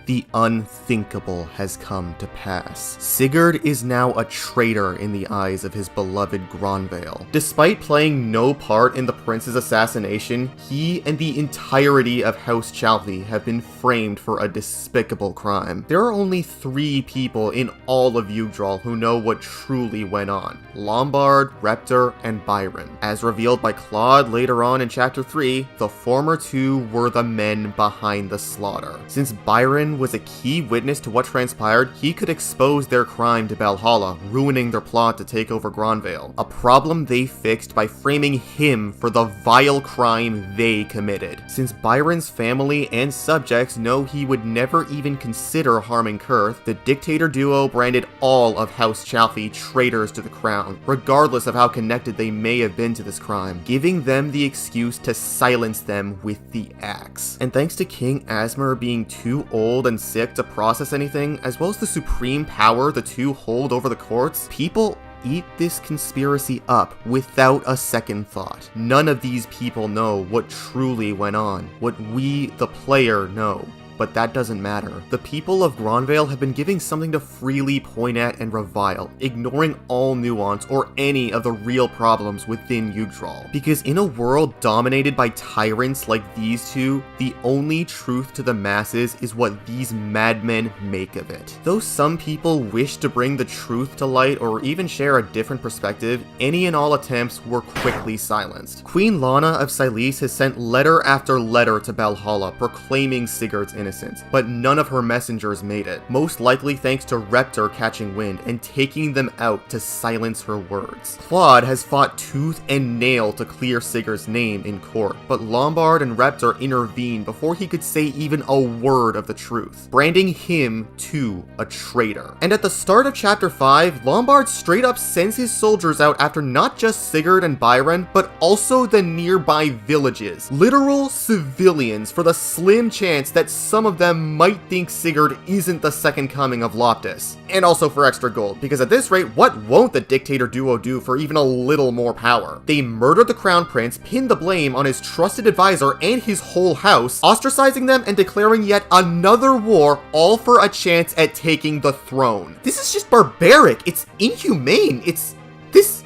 The unthinkable has come to pass. Sigurd is now a traitor in the eyes of his beloved Granvale. Despite playing no part in the prince's assassination, he and the entirety of House Chalfie have been framed for a despicable crime. There are only 3 people in all of Jugdral who know what truly went on: Lombard, Reptor, and Byron. As revealed by Claude later on in chapter 3, the former 2 were the men behind the slaughter. Since Byron was a key witness to what transpired, he could expose their crime to Valhalla, ruining their plot to take over Granvale. A problem they fixed by framing him for the vile crime they committed. Since Byron's family and subjects know he would never even consider harming Kurth, the dictator duo branded all of House Chalfie traitors to the crown, regardless of how connected they may have been to this crime, giving them the excuse to silence them with the axe. And thanks to King Asmer being too old and sick to process anything, as well as the supreme power the two hold over the courts, people eat this conspiracy up without a second thought. None of these people know what truly went on, what we, the player, know. but that doesn't matter. The people of Gronvale have been giving something to freely point at and revile, ignoring all nuance or any of the real problems within Jugdral. Because in a world dominated by tyrants like these two, the only truth to the masses is what these madmen make of it. Though some people wish to bring the truth to light or even share a different perspective, any and all attempts were quickly silenced. Queen Lana of Sileas has sent letter after letter to Valhalla proclaiming Sigurd's innocence, but none of her messengers made it, most likely thanks to Reptar catching wind and taking them out to silence her words. Claude has fought tooth and nail to clear Sigurd's name in court, but Lombard and Reptar intervened before he could say even a word of the truth, branding him too a traitor. And at the start of chapter 5, Lombard straight up sends his soldiers out after not just Sigurd and Byron, but also the nearby villages. Literal civilians, for the slim chance that some of them might think Sigurd isn't the second coming of Loptis. And also for extra gold, because at this rate, what won't the dictator duo do for even a little more power? They murdered the crown prince, pinned the blame on his trusted advisor and his whole house, ostracizing them and declaring yet another war, all for a chance at taking the throne. This is just barbaric. It's inhumane. This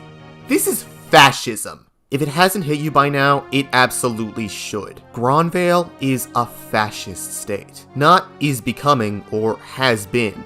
is fascism. If it hasn't hit you by now, it absolutely should. Gronvale is a fascist state. Not is becoming or has been.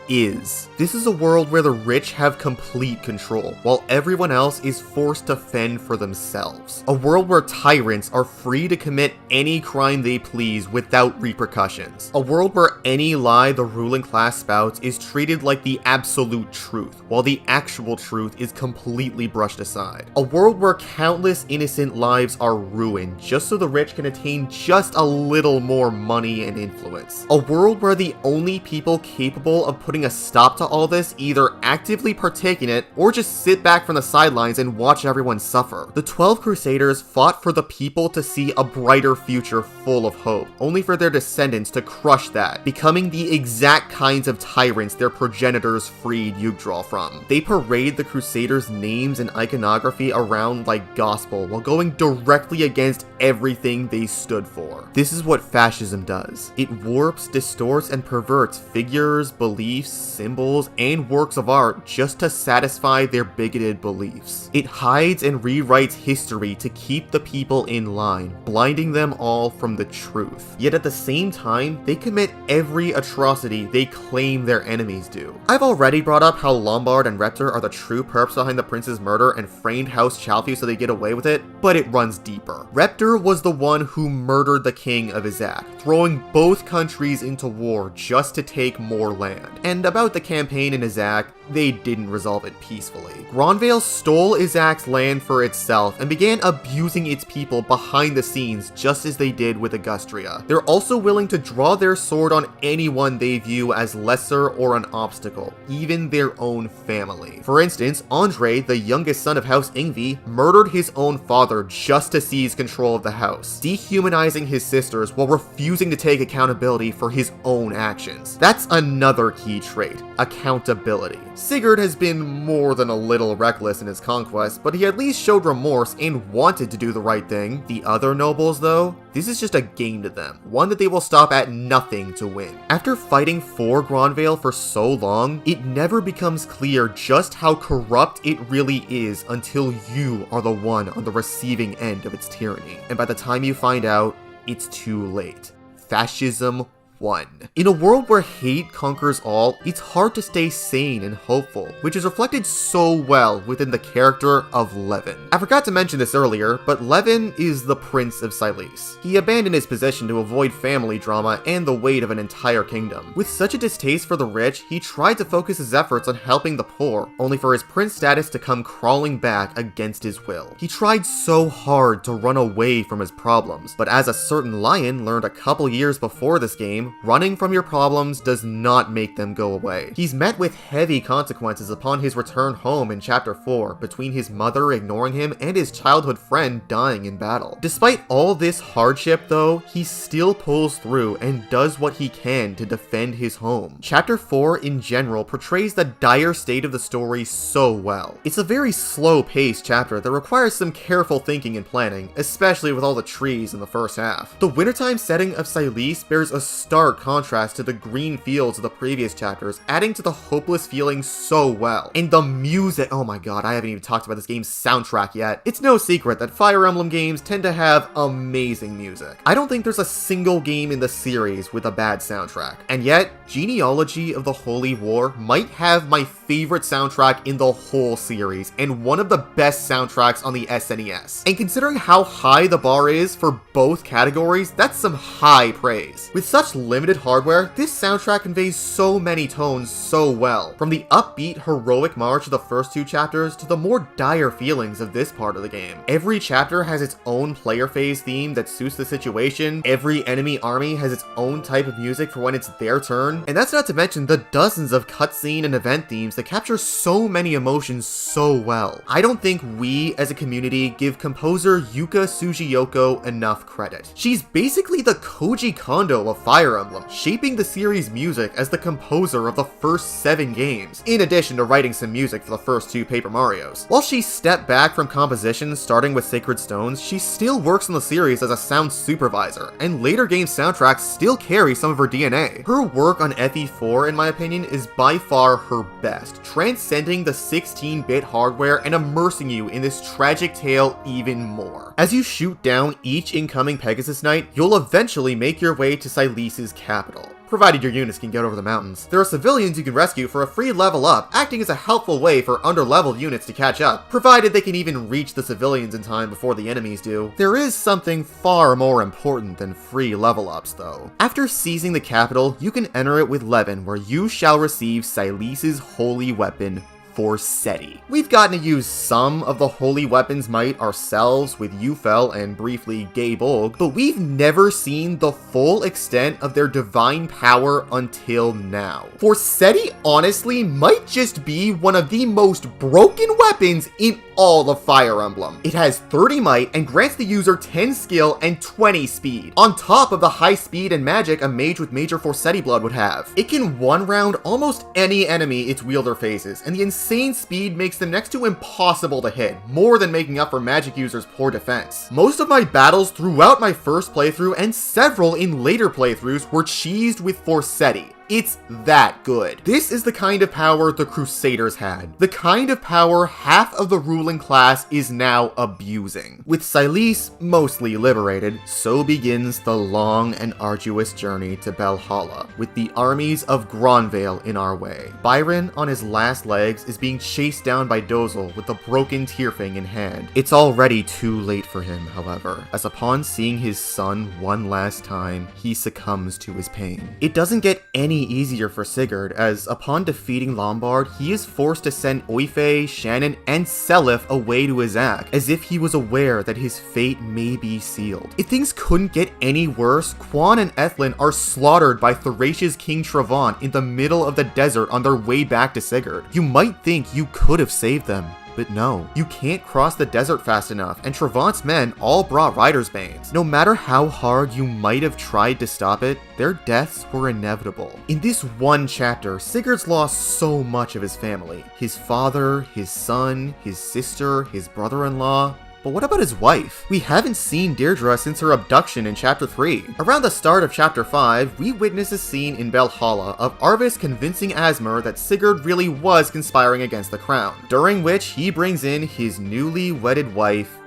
Is. This is a world where the rich have complete control, while everyone else is forced to fend for themselves. A world where tyrants are free to commit any crime they please without repercussions. A world where any lie the ruling class spouts is treated like the absolute truth, while the actual truth is completely brushed aside. A world where countless innocent lives are ruined just so the rich can attain just a little more money and influence. A world where the only people capable of putting a stop to all this either actively partake in it or just sit back from the sidelines and watch everyone suffer. The 12 Crusaders fought for the people to see a brighter future full of hope, only for their descendants to crush that, becoming the exact kinds of tyrants their progenitors freed Jugdral from. They parade the Crusaders' names and iconography around like gospel while going directly against everything they stood for. This is what fascism does. It warps, distorts, and perverts figures, beliefs, symbols, and works of art just to satisfy their bigoted beliefs. It hides and rewrites history to keep the people in line, blinding them all from the truth. Yet at the same time, they commit every atrocity they claim their enemies do. I've already brought up how Lombard and Reptar are the true perps behind the prince's murder and framed House Chalfie so they get away with it, but it runs deeper. Reptar was the one who murdered the king of Izak, throwing both countries into war just to take more land. And about the campaign in Izak, they didn't resolve it peacefully. Gronvale stole Izak's land for itself and began abusing its people behind the scenes just as they did with Augustria. They're also willing to draw their sword on anyone they view as lesser or an obstacle, even their own family. For instance, Andre, the youngest son of House Ingvi, murdered his own father just to seize control of the house, dehumanizing his sisters while refusing to take accountability for his own actions. That's another key trait: accountability. Sigurd has been more than a little reckless in his conquest, but he at least showed remorse and wanted to do the right thing. The other nobles, though, this is just a game to them, one that they will stop at nothing to win. After fighting for Gronvale for so long, it never becomes clear just how corrupt it really is until you are the one on the receiving end of its tyranny. And by the time you find out, it's too late. Fascism won. In a world where hate conquers all, it's hard to stay sane and hopeful, which is reflected so well within the character of Levin. I forgot to mention this earlier, but Levin is the Prince of Sileas. He abandoned his position to avoid family drama and the weight of an entire kingdom. With such a distaste for the rich, he tried to focus his efforts on helping the poor, only for his prince status to come crawling back against his will. He tried so hard to run away from his problems, but as a certain lion learned a couple years before this game, running from your problems does not make them go away. He's met with heavy consequences upon his return home in chapter 4, between his mother ignoring him and his childhood friend dying in battle. Despite all this hardship though, he still pulls through and does what he can to defend his home. Chapter 4 in general portrays the dire state of the story so well. It's a very slow-paced chapter that requires some careful thinking and planning, especially with all the trees in the first half. The wintertime setting of Sileas bears a stark stark contrast to the green fields of the previous chapters, adding to the hopeless feeling so well. And the music, oh my god, I haven't even talked about this game's soundtrack yet. It's no secret that Fire Emblem games tend to have amazing music. I don't think there's a single game in the series with a bad soundtrack. And yet, Genealogy of the Holy War might have my favorite soundtrack in the whole series, and one of the best soundtracks on the SNES. And considering how high the bar is for both categories, that's some high praise. With such limited hardware, this soundtrack conveys so many tones so well, from the upbeat, heroic march of the first two chapters to the more dire feelings of this part of the game. Every chapter has its own player phase theme that suits the situation, every enemy army has its own type of music for when it's their turn, and that's not to mention the dozens of cutscene and event themes that capture so many emotions so well. I don't think we, as a community, give composer Yuka Sugiyoko enough credit. She's basically the Koji Kondo of Fire Emblem, shaping the series' music as the composer of the first 7 games, in addition to writing some music for the first 2 Paper Marios. While she stepped back from composition starting with Sacred Stones, she still works on the series as a sound supervisor, and later game soundtracks still carry some of her DNA. Her work on FE4, in my opinion, is by far her best, transcending the 16-bit hardware and immersing you in this tragic tale even more. As you shoot down each incoming Pegasus Knight, you'll eventually make your way to Silese's capital, provided your units can get over the mountains. There are civilians you can rescue for a free level up, acting as a helpful way for under-leveled units to catch up, provided they can even reach the civilians in time before the enemies do. There is something far more important than free level ups though. After seizing the capital, you can enter it with Levin, where you shall receive Silese's holy weapon, Forseti. We've gotten to use some of the holy weapon's might ourselves with Yufel and briefly Gaebolg, but we've never seen the full extent of their divine power until now. Forseti honestly might just be one of the most broken weapons in all of Fire Emblem. It has 30 might and grants the user 10 skill and 20 speed, on top of the high speed and magic a mage with major Forseti blood would have. It can one-round almost any enemy its wielder faces, and the insane speed makes them next to impossible to hit, more than making up for magic users' poor defense. Most of my battles throughout my first playthrough and several in later playthroughs were cheesed with Forseti. It's that good. This is the kind of power the Crusaders had. The kind of power half of the ruling class is now abusing. With Silese mostly liberated, so begins the long and arduous journey to Valhalla, with the armies of Gronvale in our way. Byron, on his last legs, is being chased down by Dozel with the broken Tearfing in hand. It's already too late for him, however, as upon seeing his son one last time, he succumbs to his pain. It doesn't get any easier for Sigurd, as upon defeating Lombard, he is forced to send Oife, Shannon, and Seliph away to Izak, as if he was aware that his fate may be sealed. If things couldn't get any worse, Quan and Ethlin are slaughtered by Thracia's King Travant in the middle of the desert on their way back to Sigurd. You might think you could have saved them, but no, you can't cross the desert fast enough, and Travant's men all brought Rider's Banes. No matter how hard you might have tried to stop it, their deaths were inevitable. In this one chapter, Sigurd's lost so much of his family. His father, his son, his sister, his brother-in-law. But what about his wife? We haven't seen Deirdre since her abduction in Chapter 3. Around the start of Chapter 5, we witness a scene in Valhalla of Arvis convincing Asmur that Sigurd really was conspiring against the crown, during which he brings in his newly wedded wife,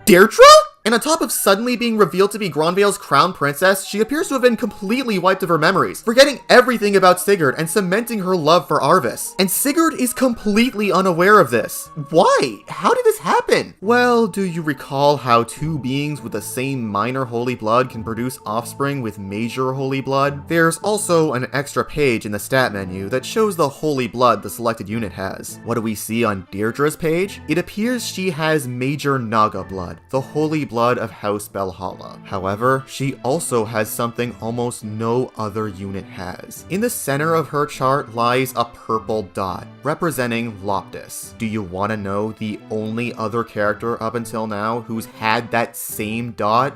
Deirdre? And on top of suddenly being revealed to be Gronvale's crown princess, she appears to have been completely wiped of her memories, forgetting everything about Sigurd and cementing her love for Arvis. And Sigurd is completely unaware of this. Why? How did this happen? Well, do you recall how two beings with the same minor holy blood can produce offspring with major holy blood? There's also an extra page in the stat menu that shows the holy blood the selected unit has. What do we see on Deirdre's page? It appears she has major Naga blood, the holy blood of House Valhalla. However, she also has something almost no other unit has. In the center of her chart lies a purple dot, representing Loptis. Do you want to know the only other character up until now who's had that same dot?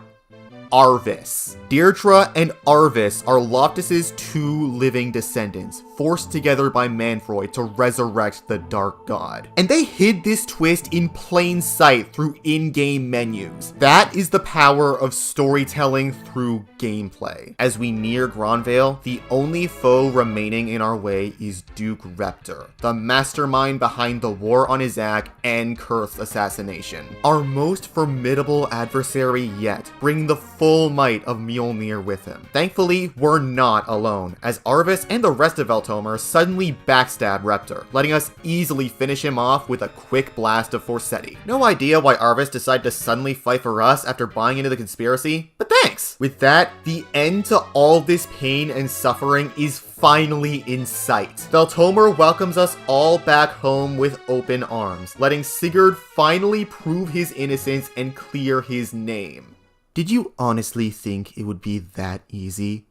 Arvis. Deirdre and Arvis are Loftus's two living descendants, forced together by Manfroy to resurrect the Dark God. And they hid this twist in plain sight through in-game menus. That is the power of storytelling through gameplay. As we near Gronvale, the only foe remaining in our way is Duke Reptor, the mastermind behind the war on Izak and Kurth's assassination. Our most formidable adversary yet, bringing the full might of Mjolnir with him. Thankfully, we're not alone, as Arvis and the rest of Veltomer suddenly backstab Reptor, letting us easily finish him off with a quick blast of Forsetti. No idea why Arvis decided to suddenly fight for us after buying into the conspiracy, but thanks! With that, the end to all this pain and suffering is finally in sight. Veltomer welcomes us all back home with open arms, letting Sigurd finally prove his innocence and clear his name. Did you honestly think it would be that easy?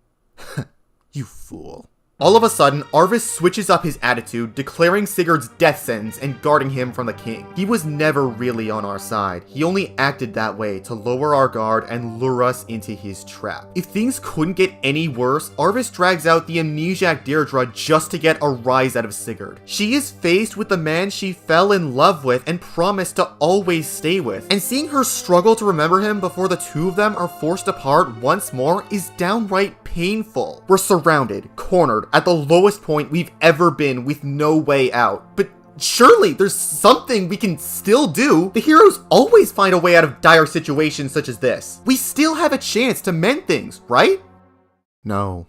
You fool. All of a sudden, Arvis switches up his attitude, declaring Sigurd's death sentence and guarding him from the king. He was never really on our side. He only acted that way to lower our guard and lure us into his trap. If things couldn't get any worse, Arvis drags out the amnesiac Deirdre just to get a rise out of Sigurd. She is faced with the man she fell in love with and promised to always stay with, and seeing her struggle to remember him before the two of them are forced apart once more is downright painful. We're surrounded, cornered, at the lowest point we've ever been with no way out. But surely there's something we can still do. The heroes always find a way out of dire situations such as this. We still have a chance to mend things, right? No.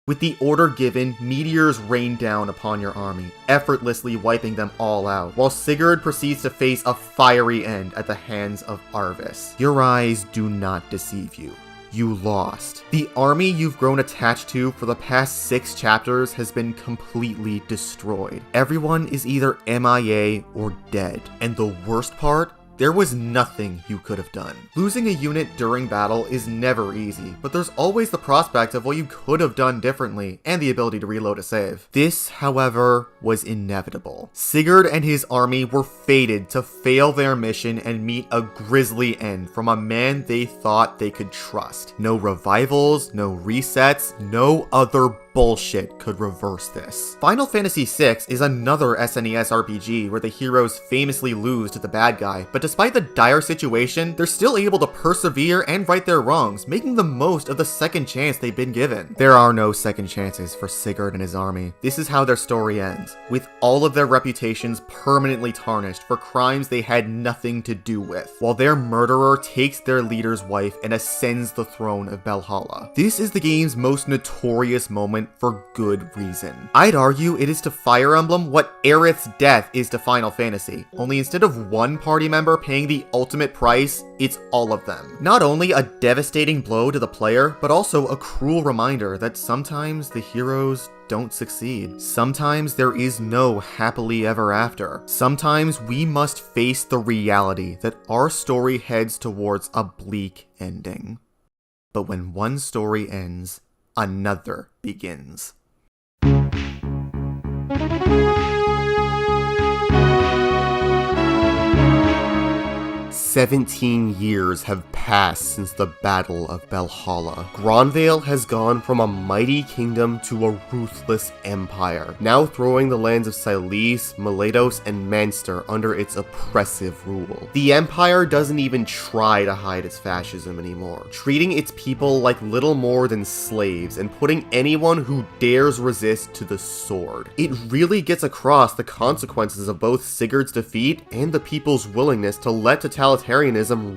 With the order given, meteors rain down upon your army, effortlessly wiping them all out, while Sigurd proceeds to face a fiery end at the hands of Arvis. Your eyes do not deceive you. You lost. The army you've grown attached to for the past 6 chapters has been completely destroyed. Everyone is either MIA or dead. And the worst part? There was nothing you could have done. Losing a unit during battle is never easy, but there's always the prospect of what you could have done differently, and the ability to reload a save. This, however, was inevitable. Sigurd and his army were fated to fail their mission and meet a grisly end from a man they thought they could trust. No revivals, no resets, no other bullshit could reverse this. Final Fantasy VI is another SNES RPG where the heroes famously lose to the bad guy, but despite the dire situation, they're still able to persevere and right their wrongs, making the most of the second chance they've been given. There are no second chances for Sigurd and his army. This is how their story ends, with all of their reputations permanently tarnished for crimes they had nothing to do with, while their murderer takes their leader's wife and ascends the throne of Valhalla. This is the game's most notorious moment for good reason. I'd argue it is to Fire Emblem what Aerith's death is to Final Fantasy, only instead of one party member paying the ultimate price, it's all of them. Not only a devastating blow to the player, but also a cruel reminder that sometimes the heroes don't succeed. Sometimes there is no happily ever after. Sometimes we must face the reality that our story heads towards a bleak ending. But when one story ends, another begins. 17 years have passed since the Battle of Valhalla. Gronvale has gone from a mighty kingdom to a ruthless empire, now throwing the lands of Silesia, Miletos, and Manster under its oppressive rule. The empire doesn't even try to hide its fascism anymore, treating its people like little more than slaves and putting anyone who dares resist to the sword. It really gets across the consequences of both Sigurd's defeat and the people's willingness to let totalitarianism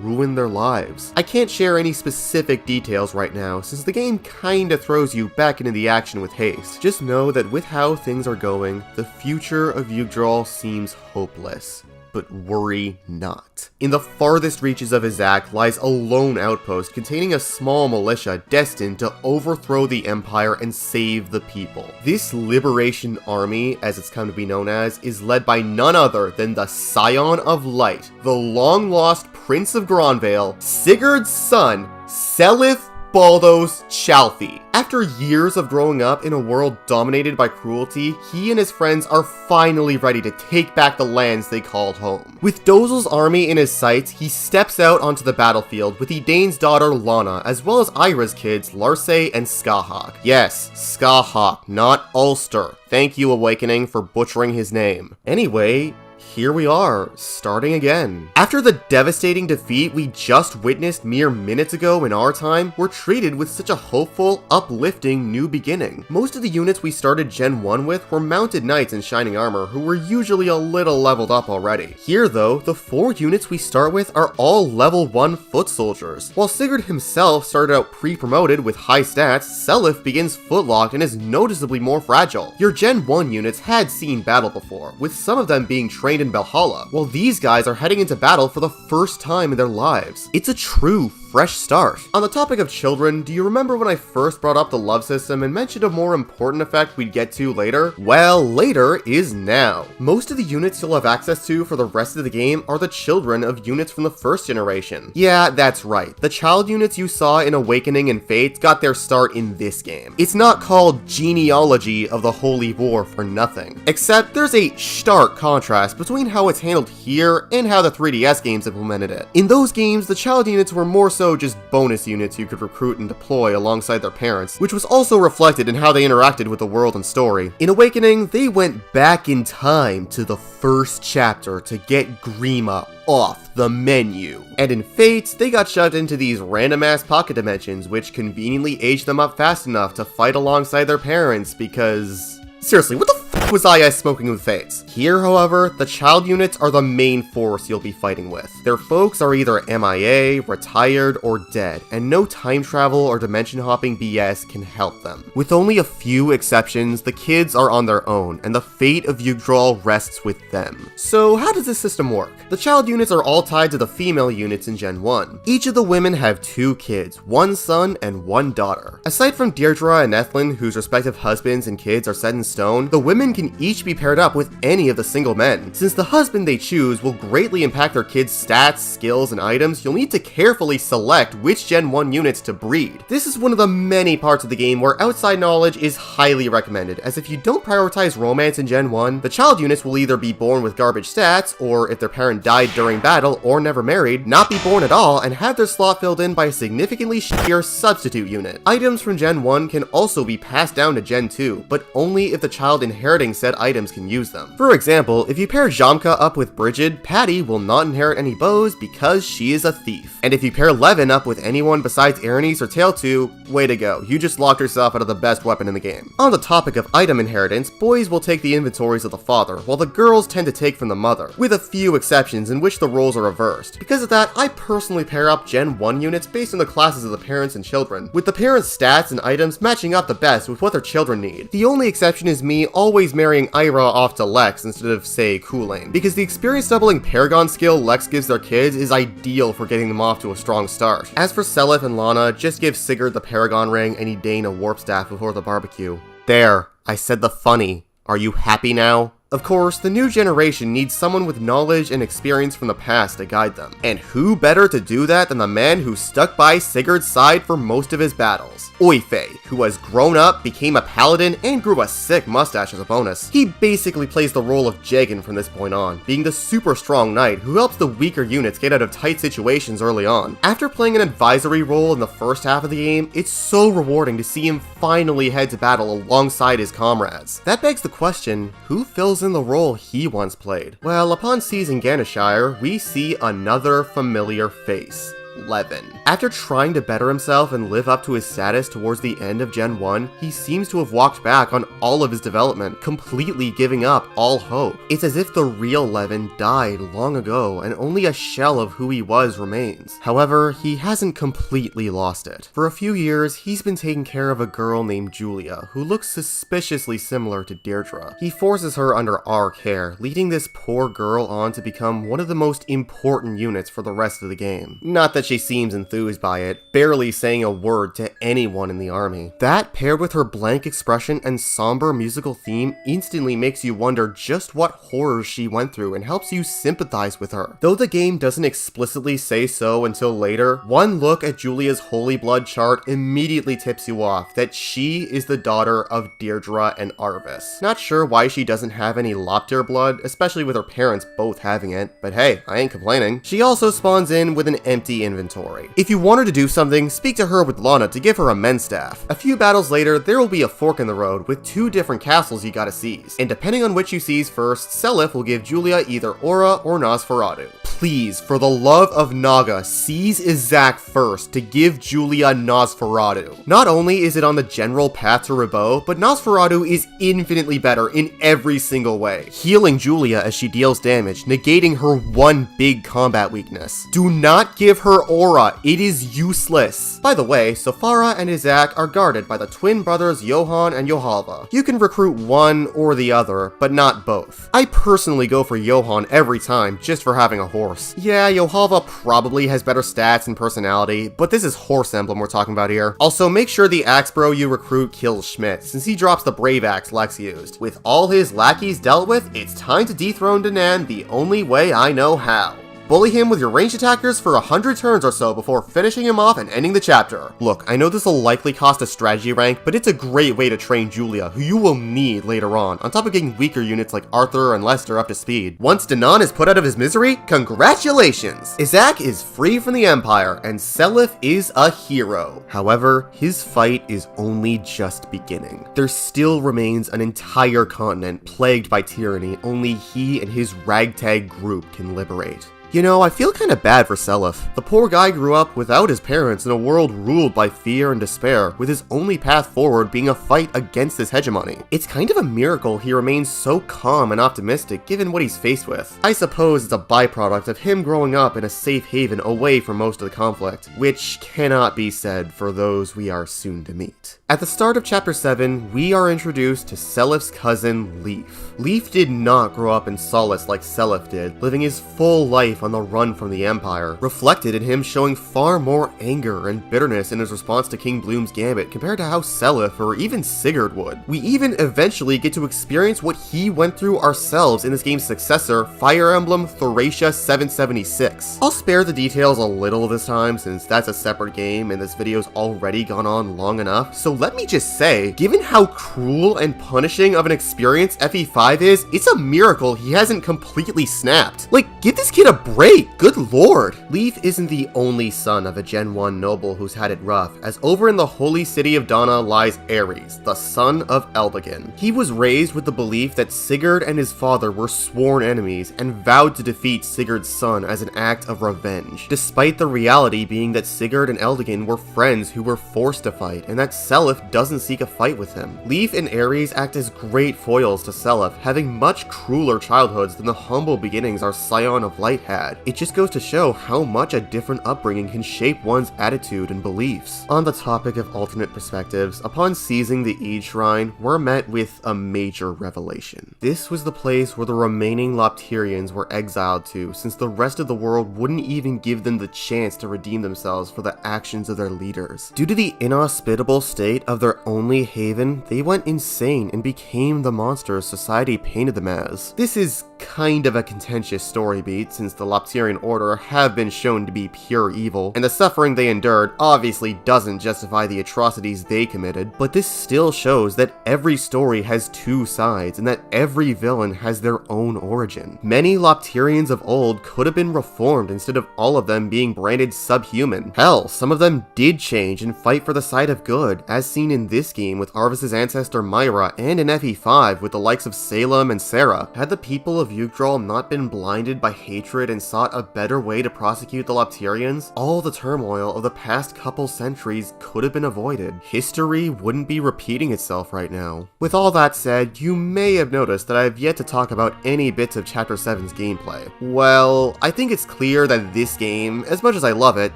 ruin their lives. I can't share any specific details right now, since the game kinda throws you back into the action with haste. Just know that with how things are going, the future of Jugdral seems hopeless. But worry not. In the farthest reaches of Izak lies a lone outpost containing a small militia destined to overthrow the Empire and save the people. This Liberation Army, as it's come to be known as, is led by none other than the Scion of Light, the long-lost Prince of Gronvale, Sigurd's son, Selith Baldos Chalfie. After years of growing up in a world dominated by cruelty, he and his friends are finally ready to take back the lands they called home. With Dozel's army in his sights, he steps out onto the battlefield with Edain's daughter Lana, as well as Ira's kids Larce and Skahawk. Yes, Skahawk, not Ulster. Thank you, Awakening, for butchering his name. Anyway, here we are, starting again. After the devastating defeat we just witnessed mere minutes ago in our time, we're treated with such a hopeful, uplifting new beginning. Most of the units we started Gen 1 with were mounted knights in shining armor who were usually a little leveled up already. Here though, the 4 units we start with are all level 1 foot soldiers. While Sigurd himself started out pre-promoted with high stats, Seliph begins footlocked and is noticeably more fragile. Your Gen 1 units had seen battle before, with some of them being trained in Valhalla, while these guys are heading into battle for the first time in their lives. It's a true fresh start. On the topic of children, do you remember when I first brought up the love system and mentioned a more important effect we'd get to later? Well, later is now. Most of the units you'll have access to for the rest of the game are the children of units from the first generation. Yeah, that's right. The child units you saw in Awakening and Fates got their start in this game. It's not called Genealogy of the Holy War for nothing. Except there's a stark contrast between how it's handled here and how the 3DS games implemented it. In those games, the child units were more so just bonus units you could recruit and deploy alongside their parents, which was also reflected in how they interacted with the world and story. In Awakening, they went back in time to the first chapter to get Grima off the menu. And in Fates, they got shoved into these random ass pocket dimensions, which conveniently aged them up fast enough to fight alongside their parents because... seriously, what the f was I smoking with Fates? Here, however, the child units are the main force you'll be fighting with. Their folks are either MIA, retired, or dead, and no time travel or dimension hopping BS can help them. With only a few exceptions, the kids are on their own, and the fate of Jugdral rests with them. So how does this system work? The child units are all tied to the female units in Gen 1. Each of the women have 2 kids, 1 son and 1 daughter. Aside from Deirdre and Ethlyn, whose respective husbands and kids are set in stone, the women can each be paired up with any of the single men. Since the husband they choose will greatly impact their kids' stats, skills, and items, you'll need to carefully select which Gen 1 units to breed. This is one of the many parts of the game where outside knowledge is highly recommended, as if you don't prioritize romance in Gen 1, the child units will either be born with garbage stats, or if their parent died during battle or never married, not be born at all and have their slot filled in by a significantly shittier substitute unit. Items from Gen 1 can also be passed down to Gen 2, but only if the child inheriting said items can use them. For example, if you pair Jamka up with Brigid, Patty will not inherit any bows because she is a thief. And if you pair Levin up with anyone besides Aranis or Tail2, way to go, you just locked yourself out of the best weapon in the game. On the topic of item inheritance, boys will take the inventories of the father, while the girls tend to take from the mother, with a few exceptions in which the roles are reversed. Because of that, I personally pair up Gen 1 units based on the classes of the parents and children, with the parents' stats and items matching up the best with what their children need. The only exception is me always marrying Ira off to Lex instead of, say, Kool-Aid, because the experience doubling Paragon skill Lex gives their kids is ideal for getting them off to a strong start. As for Seliph and Lana, just give Sigurd the Paragon ring and Edain a warp staff before the barbecue. There, I said the funny. Are you happy now? Of course, the new generation needs someone with knowledge and experience from the past to guide them. And who better to do that than the man who stuck by Sigurd's side for most of his battles? Oyfe, who has grown up, became a paladin, and grew a sick mustache as a bonus. He basically plays the role of Jagan from this point on, being the super strong knight who helps the weaker units get out of tight situations early on. After playing an advisory role in the first half of the game, it's so rewarding to see him finally head to battle alongside his comrades. That begs the question, who fills in the role he once played? Well, upon seizing Ganeshire, we see another familiar face. Levin. After trying to better himself and live up to his status towards the end of Gen 1, he seems to have walked back on all of his development, completely giving up all hope. It's as if the real Levin died long ago and only a shell of who he was remains. However, he hasn't completely lost it. For a few years, he's been taking care of a girl named Julia, who looks suspiciously similar to Deirdre. He forces her under our care, leading this poor girl on to become one of the most important units for the rest of the game. Not that that she seems enthused by it, barely saying a word to anyone in the army. That, paired with her blank expression and somber musical theme, instantly makes you wonder just what horrors she went through and helps you sympathize with her. Though the game doesn't explicitly say so until later, one look at Julia's holy blood chart immediately tips you off that she is the daughter of Deirdre and Arvis. Not sure why she doesn't have any Loptir blood, especially with her parents both having it, but hey, I ain't complaining. She also spawns in with an empty inventory. If you want her to do something, speak to her with Lana to give her a Menstaff. A few battles later, there will be a fork in the road with 2 different castles you gotta seize, and depending on which you seize first, Seliph will give Julia either Aura or Nosferatu. Please, for the love of Naga, seize Izak first to give Julia Nosferatu. Not only is it on the general path to Ribot, but Nosferatu is infinitely better in every single way, healing Julia as she deals damage, negating her one big combat weakness. Do not give her Aura, it is useless. By the way, Sofara and Izak are guarded by the twin brothers Johan and Yohalva. You can recruit one or the other, but not both. I personally go for Johan every time, just for having a horse. Yeah, Yohalva probably has better stats and personality, but this is Horse Emblem we're talking about here. Also, make sure the axe bro you recruit kills Schmidt, since he drops the brave axe Lex used. With all his lackeys dealt with, it's time to dethrone Danan the only way I know how. Bully him with your ranged attackers for 100 turns or so before finishing him off and ending the chapter. Look, I know this will likely cost a strategy rank, but it's a great way to train Julia, who you will need later on top of getting weaker units like Arthur and Lester up to speed. Once Danan is put out of his misery, congratulations! Izak is free from the Empire, and Seliph is a hero. However, his fight is only just beginning. There still remains an entire continent plagued by tyranny only he and his ragtag group can liberate. You know, I feel kinda bad for Seliph. The poor guy grew up without his parents in a world ruled by fear and despair, with his only path forward being a fight against this hegemony. It's kind of a miracle he remains so calm and optimistic given what he's faced with. I suppose it's a byproduct of him growing up in a safe haven away from most of the conflict, which cannot be said for those we are soon to meet. At the start of Chapter 7, we are introduced to Seliph's cousin, Leif. Leif did not grow up in solace like Seliph did, living his full life on the run from the Empire, reflected in him showing far more anger and bitterness in his response to King Bloom's gambit compared to how Seliph or even Sigurd would. We even eventually get to experience what he went through ourselves in this game's successor, Fire Emblem Thracia 776. I'll spare the details a little this time since that's a separate game and this video's already gone on long enough, so let me just say, given how cruel and punishing of an experience FE5 is, it's a miracle he hasn't completely snapped. Like, give this kid a break, good lord! Leif isn't the only son of a Gen 1 noble who's had it rough, as over in the holy city of Dana lies Ares, the son of Eldigan. He was raised with the belief that Sigurd and his father were sworn enemies and vowed to defeat Sigurd's son as an act of revenge, despite the reality being that Sigurd and Eldigan were friends who were forced to fight, and that Seliph doesn't seek a fight with him. Leif and Ares act as great foils to Seliph, having much crueler childhoods than the humble beginnings our Scion of Light had. It just goes to show how much a different upbringing can shape one's attitude and beliefs. On the topic of alternate perspectives, upon seizing the Ede Shrine, we're met with a major revelation. This was the place where the remaining Loptirians were exiled to, since the rest of the world wouldn't even give them the chance to redeem themselves for the actions of their leaders. Due to the inhospitable state of their only haven, they went insane and became the monsters society painted them as. This is kind of a contentious story beat, since the Loptirian Order have been shown to be pure evil, and the suffering they endured obviously doesn't justify the atrocities they committed, but this still shows that every story has two sides, and that every villain has their own origin. Many Loptirians of old could have been reformed instead of all of them being branded subhuman. Hell, some of them did change and fight for the side of good, as seen in this game with Arvis's ancestor Myra, and in FE5 with the likes of Salem and Sarah. Had the people of Jugdral not been blinded by hatred and sought a better way to prosecute the Loptirians, all the turmoil of the past couple centuries could have been avoided. History wouldn't be repeating itself right now. With all that said, you may have noticed that I have yet to talk about any bits of Chapter 7's gameplay. Well, I think it's clear that this game, as much as I love it,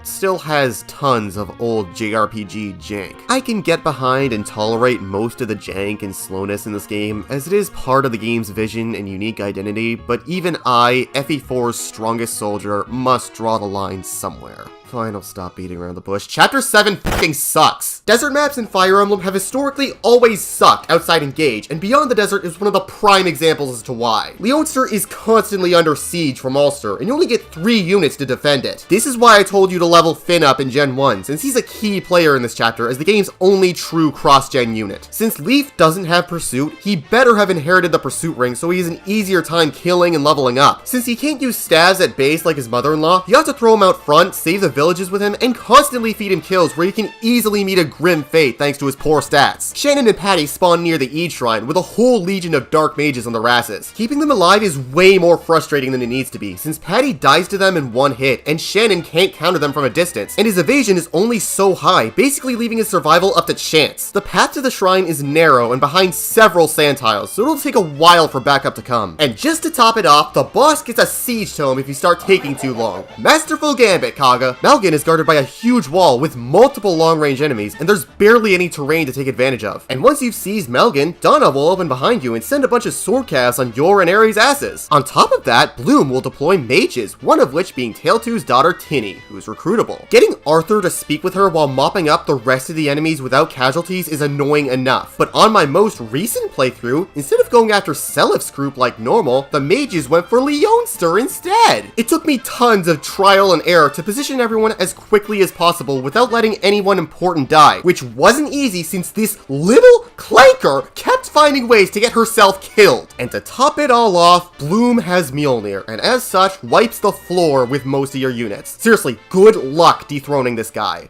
still has tons of old JRPG jank. I can get behind and tolerate most of the jank and slowness in this game, as it is part of the game's vision and unique identity, but even I, FE4's strongest soldier, must draw the line somewhere. Fine, I'll stop beating around the bush. Chapter 7 fucking sucks. Desert maps in Fire Emblem have historically always sucked outside Engage, and Beyond the Desert is one of the prime examples as to why. Leonster is constantly under siege from Ulster, and you only get 3 units to defend it. This is why I told you to level Finn up in Gen 1, since he's a key player in this chapter as the game's only true cross-gen unit. Since Leaf doesn't have Pursuit, he better have inherited the Pursuit ring so he has an easier time killing and leveling up. Since he can't use stabs at base like his mother-in-law, you have to throw him out front, save the villages with him, and constantly feed him kills where he can easily meet a grim fate thanks to his poor stats. Shannon and Platy spawn near the Ede Shrine with a whole legion of dark mages on their asses. Keeping them alive is way more frustrating than it needs to be, since Platy dies to them in one hit, and Shannon can't counter them from a distance, and his evasion is only so high, basically leaving his survival up to chance. The path to the shrine is narrow and behind several sand tiles, so it'll take a while for backup to come. And just to top it off, the boss gets a siege tome if you start taking too long. Masterful gambit, Kaga. Malgan is guarded by a huge wall with multiple long-range enemies, and there's barely any terrain to take advantage of. And once you've seized Malgan, Donna will open behind you and send a bunch of sword casts on your and Ares' asses. On top of that, Bloom will deploy mages, one of which being Tailtoo's daughter Tinny, who's recruitable. Getting Arthur to speak with her while mopping up the rest of the enemies without casualties is annoying enough, but on my most recent playthrough, instead of going after Selif's group like normal, the mages went for Leonster instead. It took me tons of trial and error to position everyone as quickly as possible without letting anyone important die, which wasn't easy since this little clanker kept finding ways to get herself killed. And to top it all off, Bloom has Mjolnir, and as such, wipes the floor with most of your units. Seriously, good luck dethroning this guy.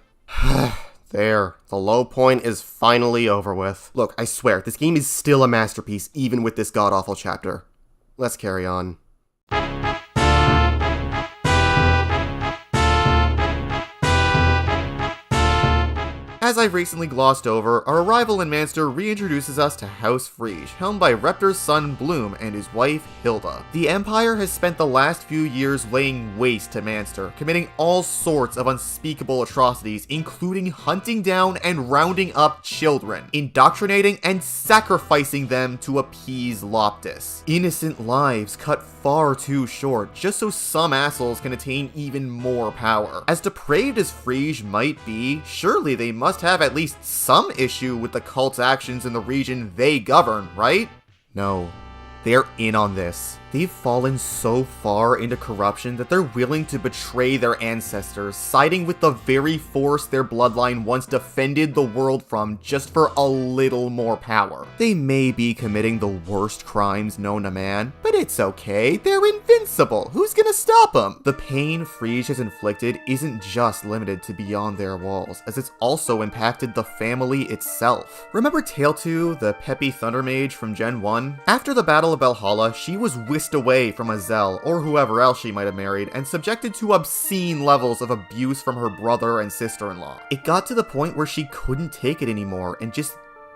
There, the low point is finally over with. Look, I swear, this game is still a masterpiece even with this god-awful chapter. Let's carry on. As I've recently glossed over, our arrival in Manster reintroduces us to House Frege, helmed by Reptar's son Bloom and his wife Hilda. The Empire has spent the last few years laying waste to Manster, committing all sorts of unspeakable atrocities, including hunting down and rounding up children, indoctrinating and sacrificing them to appease Loptis. Innocent lives cut far too short, just so some assholes can attain even more power. As depraved as Frege might be, surely they must have at least some issue with the cult's actions in the region they govern, right? No. They're in on this. They've fallen so far into corruption that they're willing to betray their ancestors, siding with the very force their bloodline once defended the world from just for a little more power. They may be committing the worst crimes known to man, but it's okay, they're invincible. Who's gonna stop them? The pain Frege has inflicted isn't just limited to beyond their walls, as it's also impacted the family itself. Remember Tailtoo, the peppy thunder mage from Gen 1? After the Battle of Valhalla, she was whisked away from Azel, or whoever else she might have married, and subjected to obscene levels of abuse from her brother and sister-in-law. It got to the point where she couldn't take it anymore and just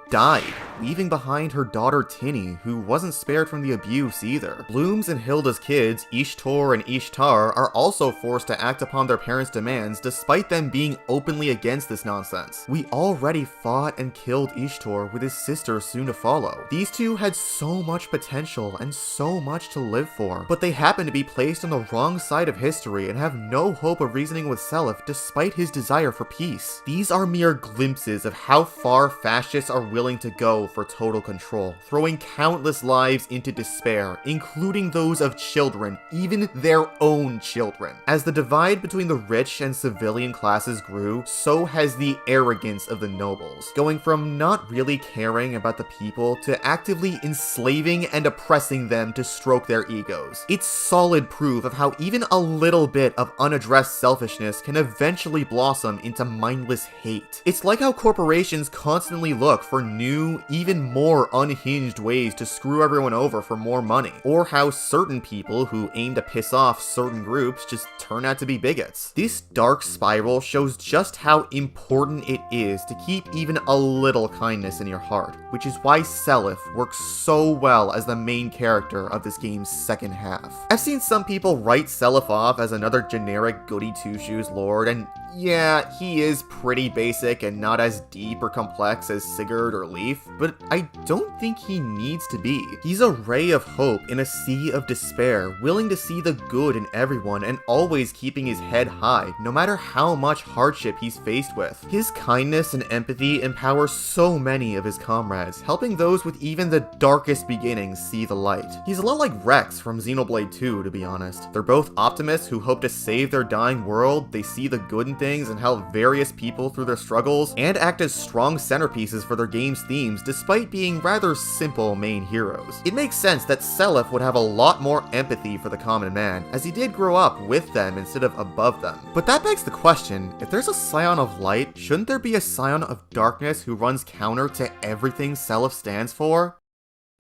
died, leaving behind her daughter Tinny, who wasn't spared from the abuse either. Bloom's and Hilda's kids, Ishtor and Ishtar, are also forced to act upon their parents' demands despite them being openly against this nonsense. We already fought and killed Ishtor with his sister soon to follow. These two had so much potential and so much to live for, but they happen to be placed on the wrong side of history and have no hope of reasoning with Seliph despite his desire for peace. These are mere glimpses of how far fascists are willing to go for total control, throwing countless lives into despair, including those of children, even their own children. As the divide between the rich and civilian classes grew, so has the arrogance of the nobles, going from not really caring about the people to actively enslaving and oppressing them to stroke their egos. It's solid proof of how even a little bit of unaddressed selfishness can eventually blossom into mindless hate. It's like how corporations constantly look for new, even more unhinged ways to screw everyone over for more money, or how certain people who aim to piss off certain groups just turn out to be bigots. This dark spiral shows just how important it is to keep even a little kindness in your heart, which is why Seliph works so well as the main character of this game's second half. I've seen some people write Seliph off as another generic goody two-shoes lord, and yeah, he is pretty basic and not as deep or complex as Sigurd or Leaf, but I don't think he needs to be. He's a ray of hope in a sea of despair, willing to see the good in everyone and always keeping his head high, no matter how much hardship he's faced with. His kindness and empathy empower so many of his comrades, helping those with even the darkest beginnings see the light. He's a lot like Rex from Xenoblade 2, to be honest. They're both optimists who hope to save their dying world, they see the good in things and help various people through their struggles, and act as strong centerpieces for their game's themes despite being rather simple main heroes. It makes sense that Seliph would have a lot more empathy for the common man, as he did grow up with them instead of above them. But that begs the question, if there's a Scion of Light, shouldn't there be a Scion of Darkness who runs counter to everything Seliph stands for?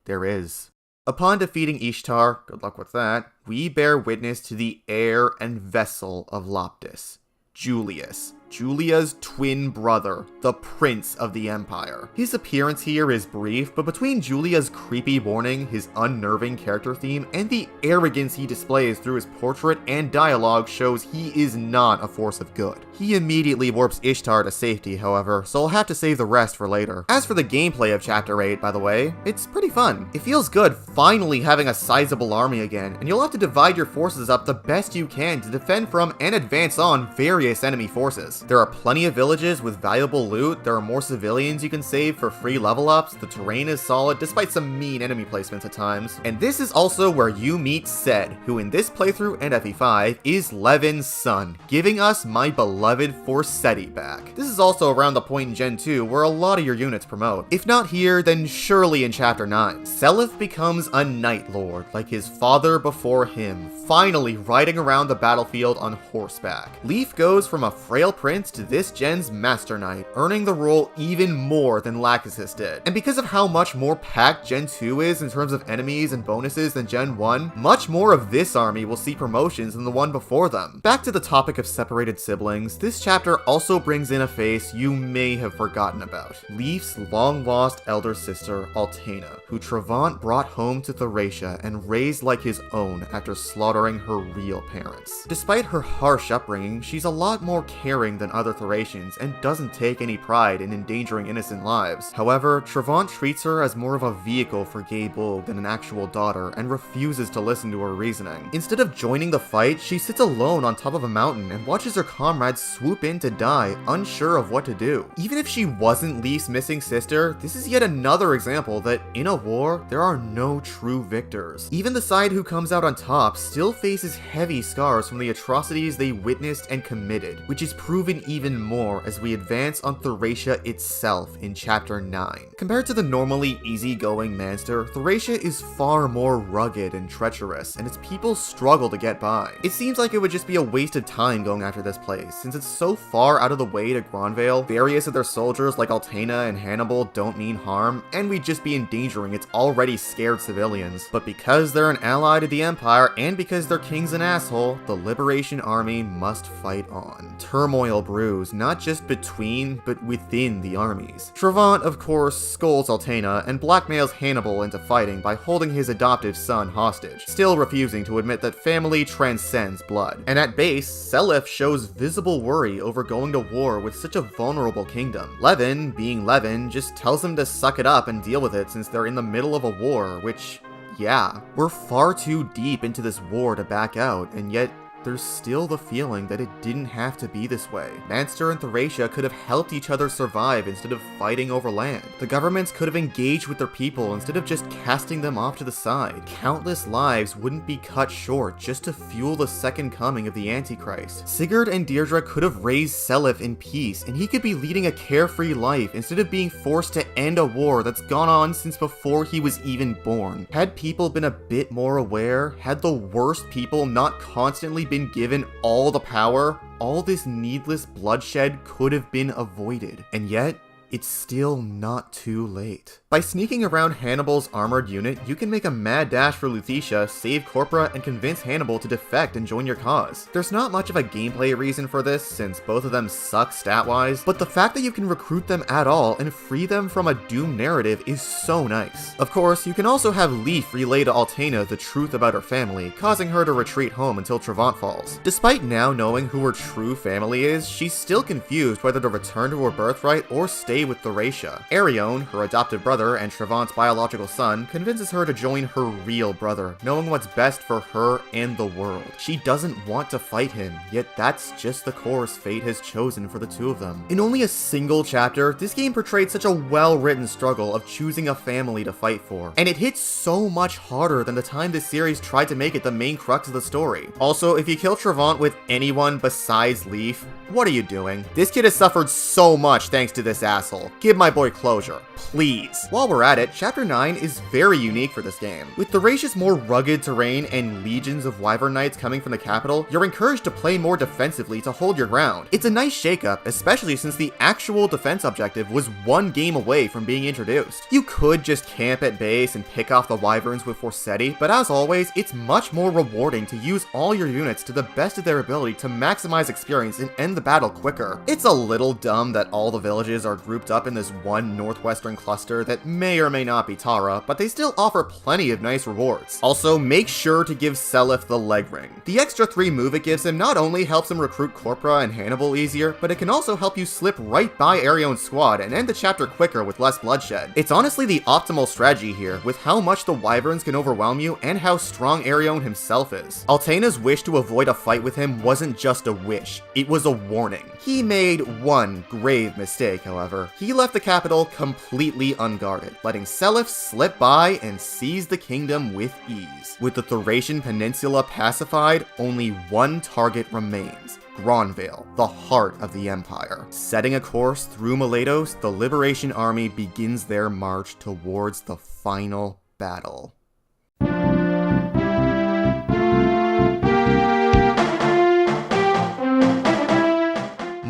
There is. Upon defeating Ishtar, good luck with that, we bear witness to the heir and vessel of Loptis, Julius. Julia's twin brother, the Prince of the Empire. His appearance here is brief, but between Julia's creepy warning, his unnerving character theme, and the arrogance he displays through his portrait and dialogue shows he is not a force of good. He immediately warps Ishtar to safety, however, so I'll have to save the rest for later. As for the gameplay of Chapter 8, by the way, it's pretty fun. It feels good finally having a sizable army again, and you'll have to divide your forces up the best you can to defend from and advance on various enemy forces. There are plenty of villages with valuable loot, there are more civilians you can save for free level ups, the terrain is solid despite some mean enemy placements at times, and this is also where you meet Ced, who in this playthrough and FE5 is Levin's son, giving us my beloved Forseti back. This is also around the point in Gen 2 where a lot of your units promote. If not here, then surely in Chapter 9. Seliph becomes a Night Lord, like his father before him, finally riding around the battlefield on horseback. Leaf goes from a frail prince to this gen's Master Knight, earning the role even more than Lachesis did. And because of how much more packed Gen 2 is in terms of enemies and bonuses than Gen 1, much more of this army will see promotions than the one before them. Back to the topic of separated siblings, this chapter also brings in a face you may have forgotten about. Leaf's long-lost elder sister, Altena, who Trevant brought home to Thracia and raised like his own after slaughtering her real parents. Despite her harsh upbringing, she's a lot more caring than other Thracians and doesn't take any pride in endangering innocent lives. However, Trevant treats her as more of a vehicle for Gay Bulg than an actual daughter and refuses to listen to her reasoning. Instead of joining the fight, she sits alone on top of a mountain and watches her comrades swoop in to die, unsure of what to do. Even if she wasn't Leaf's missing sister, this is yet another example that in a war, there are no true victors. Even the side who comes out on top still faces heavy scars from the atrocities they witnessed and committed, which is proven even more as we advance on Thracia itself in Chapter 9. Compared to the normally easygoing Manster, Thracia is far more rugged and treacherous, and its people struggle to get by. It seems like it would just be a waste of time going after this place, since it's so far out of the way to Gronvale, various of their soldiers like Altena and Hannibal don't mean harm, and we'd just be endangering its already scared civilians. But because they're an ally to the Empire, and because their king's an asshole, the Liberation Army must fight on. Turmoil brews, not just between, but within the armies. Trevant, of course, scolds Altena and blackmails Hannibal into fighting by holding his adoptive son hostage, still refusing to admit that family transcends blood. And at base, Seliph shows visible worry over going to war with such a vulnerable kingdom. Levin, being Levin, just tells him to suck it up and deal with it since they're in the middle of a war, which, yeah, we're far too deep into this war to back out, and yet there's still the feeling that it didn't have to be this way. Manster and Thracia could have helped each other survive instead of fighting over land. The governments could have engaged with their people instead of just casting them off to the side. Countless lives wouldn't be cut short just to fuel the second coming of the Antichrist. Sigurd and Deirdre could have raised Seliph in peace, and he could be leading a carefree life instead of being forced to end a war that's gone on since before he was even born. Had people been a bit more aware, had the worst people not constantly been given all the power, all this needless bloodshed could have been avoided. And yet, it's still not too late. By sneaking around Hannibal's armored unit, you can make a mad dash for Lutetia, save Corpora, and convince Hannibal to defect and join your cause. There's not much of a gameplay reason for this, since both of them suck stat-wise, but the fact that you can recruit them at all and free them from a doomed narrative is so nice. Of course, you can also have Leaf relay to Altena the truth about her family, causing her to retreat home until Trevant falls. Despite now knowing who her true family is, she's still confused whether to return to her birthright or stay with Thracia. Arione, her adopted brother, brother and Trevant's biological son, convinces her to join her real brother, knowing what's best for her and the world. She doesn't want to fight him, yet that's just the course fate has chosen for the two of them. In only a single chapter, this game portrayed such a well-written struggle of choosing a family to fight for, and it hits so much harder than the time this series tried to make it the main crux of the story. Also, if you kill Trevant with anyone besides Leaf, what are you doing? This kid has suffered so much thanks to this asshole. Give my boy closure, please. While we're at it, Chapter 9 is very unique for this game. With Thracia's more rugged terrain and legions of Wyvern Knights coming from the capital, you're encouraged to play more defensively to hold your ground. It's a nice shakeup, especially since the actual defense objective was one game away from being introduced. You could just camp at base and pick off the Wyverns with Forsetti, but as always, it's much more rewarding to use all your units to the best of their ability to maximize experience and end the battle quicker. It's a little dumb that all the villages are grouped up in this one northwestern cluster that may or may not be Tara, but they still offer plenty of nice rewards. Also, make sure to give Seliph the leg ring. The extra 3 move it gives him not only helps him recruit Corpora and Hannibal easier, but it can also help you slip right by Arion's squad and end the chapter quicker with less bloodshed. It's honestly the optimal strategy here, with how much the Wyverns can overwhelm you and how strong Arion himself is. Altena's wish to avoid a fight with him wasn't just a wish, it was a warning. He made one grave mistake, however. He left the capital completely unguarded, letting Seliph slip by and seize the kingdom with ease. With the Thracian peninsula pacified, only one target remains: Gronvale, the heart of the Empire. Setting a course through Miletos, the Liberation Army begins their march towards the final battle.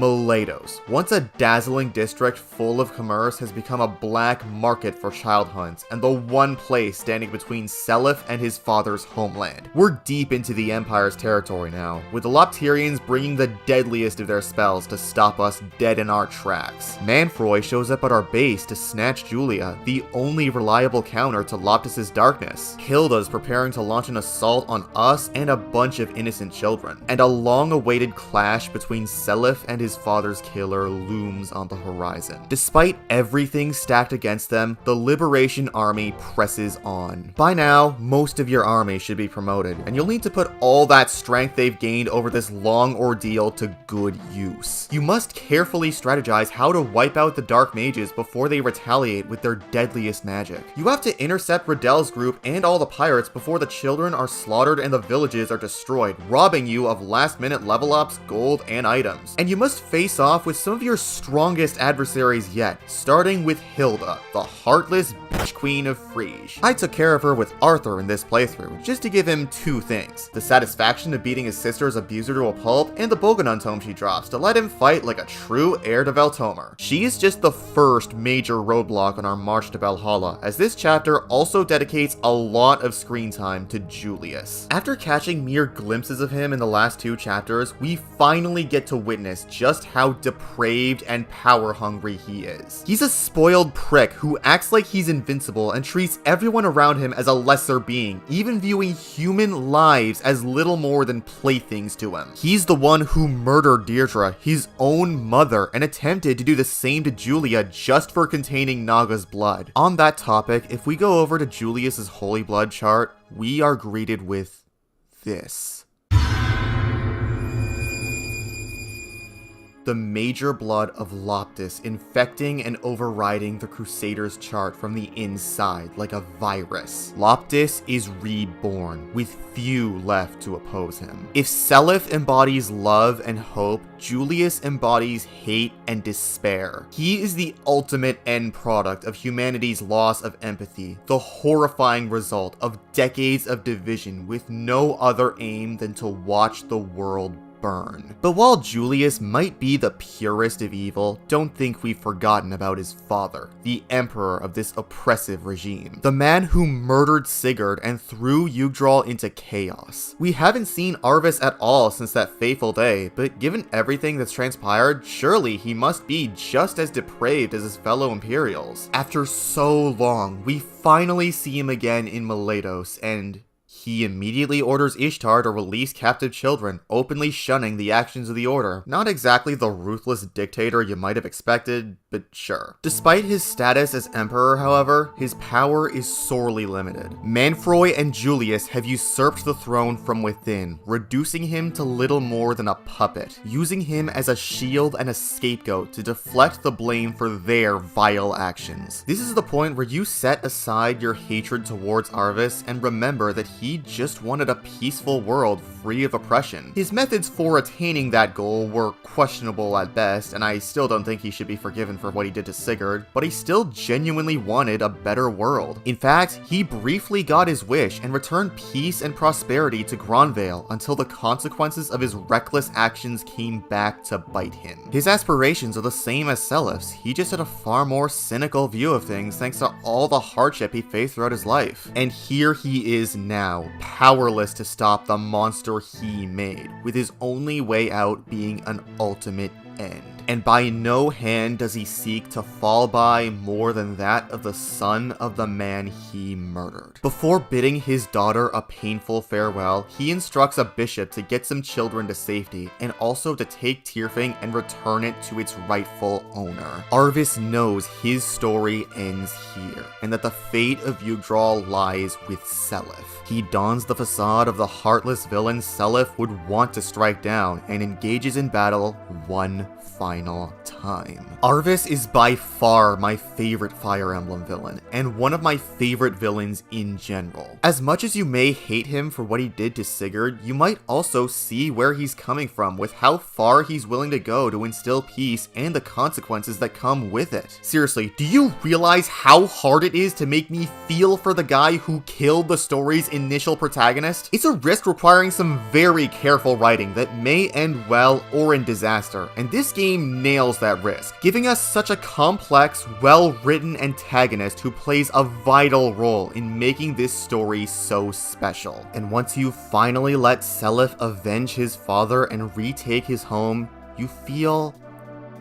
Miletos, once a dazzling district full of commerce, has become a black market for child hunts, and the one place standing between Seliph and his father's homeland. We're deep into the Empire's territory now, with the Lopterians bringing the deadliest of their spells to stop us dead in our tracks. Manfroy shows up at our base to snatch Julia, the only reliable counter to Loptis's darkness. Hilda's preparing to launch an assault on us and a bunch of innocent children, and a long-awaited clash between Seliph and his father's killer looms on the horizon. Despite everything stacked against them, the Liberation Army presses on. By now, most of your army should be promoted, and you'll need to put all that strength they've gained over this long ordeal to good use. You must carefully strategize how to wipe out the Dark Mages before they retaliate with their deadliest magic. You have to intercept Riddell's group and all the pirates before the children are slaughtered and the villages are destroyed, robbing you of last-minute level ups, gold, and items. And you must face off with some of your strongest adversaries yet, starting with Hilda, the heartless bitch queen of Frege. I took care of her with Arthur in this playthrough, just to give him 2 things: the satisfaction of beating his sister's abuser to a pulp, and the Boganon tome she drops to let him fight like a true heir to Veltomer. She is just the first major roadblock on our march to Valhalla, as this chapter also dedicates a lot of screen time to Julius. After catching mere glimpses of him in the last 2 chapters, we finally get to witness just how depraved and power-hungry he is. He's a spoiled prick who acts like he's invincible and treats everyone around him as a lesser being, even viewing human lives as little more than playthings to him. He's the one who murdered Deirdre, his own mother, and attempted to do the same to Julia just for containing Naga's blood. On that topic, if we go over to Julius's Holy Blood chart, we are greeted with this. The major blood of Loptis infecting and overriding the Crusaders' chart from the inside like a virus. Loptis is reborn, with few left to oppose him. If Seliph embodies love and hope, Julius embodies hate and despair. He is the ultimate end product of humanity's loss of empathy, the horrifying result of decades of division with no other aim than to watch the world burn. But while Julius might be the purest of evil, don't think we've forgotten about his father, the emperor of this oppressive regime. The man who murdered Sigurd and threw Jugdral into chaos. We haven't seen Arvis at all since that fateful day, but given everything that's transpired, surely he must be just as depraved as his fellow Imperials. After so long, we finally see him again in Miletos, and He immediately orders Ishtar to release captive children, openly shunning the actions of the Order. Not exactly the ruthless dictator you might have expected, but sure. Despite his status as emperor, however, his power is sorely limited. Manfroy and Julius have usurped the throne from within, reducing him to little more than a puppet, using him as a shield and a scapegoat to deflect the blame for their vile actions. This is the point where you set aside your hatred towards Arvis and remember that he just wanted a peaceful world free of oppression. His methods for attaining that goal were questionable at best, and I still don't think he should be forgiven for what he did to Sigurd, but he still genuinely wanted a better world. In fact, he briefly got his wish and returned peace and prosperity to Gronvale until the consequences of his reckless actions came back to bite him. His aspirations are the same as Selif's, he just had a far more cynical view of things thanks to all the hardship he faced throughout his life. And here he is now, powerless to stop the monster he made, with his only way out being an ultimate end. And by no hand does he seek to fall by more than that of the son of the man he murdered. Before bidding his daughter a painful farewell, he instructs a bishop to get some children to safety, and also to take Tyrfing and return it to its rightful owner. Arvis knows his story ends here, and that the fate of Jugdral lies with Seliph. He dons the facade of the heartless villain Seliph would want to strike down, and engages in battle one final time. Arvis is by far my favorite Fire Emblem villain, and one of my favorite villains in general. As much as you may hate him for what he did to Sigurd, you might also see where he's coming from with how far he's willing to go to instill peace and the consequences that come with it. Seriously, do you realize how hard it is to make me feel for the guy who killed the story's initial protagonist? It's a risk requiring some very careful writing that may end well or in disaster, and this game nails that risk, giving us such a complex, well-written antagonist who plays a vital role in making this story so special. And once you finally let Seliph avenge his father and retake his home, you feel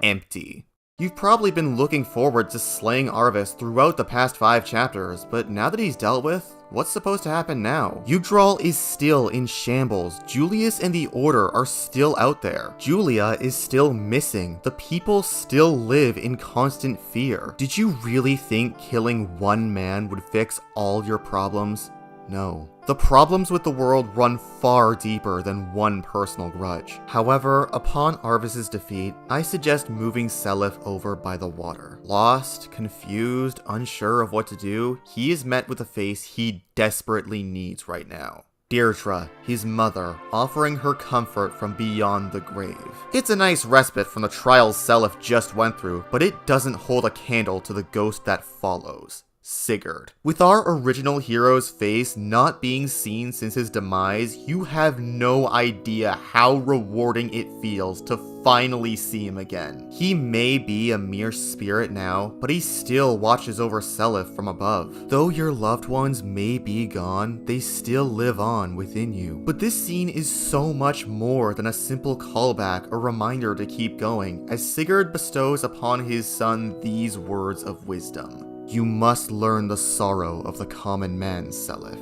empty. You've probably been looking forward to slaying Arvis throughout the past 5 chapters, but now that he's dealt with, what's supposed to happen now? Jugdral is still in shambles. Julius and the Order are still out there. Julia is still missing. The people still live in constant fear. Did you really think killing one man would fix all your problems? No. The problems with the world run far deeper than one personal grudge. However, upon Arvis's defeat, I suggest moving Seliph over by the water. Lost, confused, unsure of what to do, he is met with a face he desperately needs right now. Deirdre, his mother, offering her comfort from beyond the grave. It's a nice respite from the trials Seliph just went through, but it doesn't hold a candle to the ghost that follows. Sigurd. With our original hero's face not being seen since his demise, you have no idea how rewarding it feels to finally see him again. He may be a mere spirit now, but he still watches over Seliph from above. Though your loved ones may be gone, they still live on within you. But this scene is so much more than a simple callback or reminder to keep going, as Sigurd bestows upon his son these words of wisdom. You must learn the sorrow of the common man, Seliph.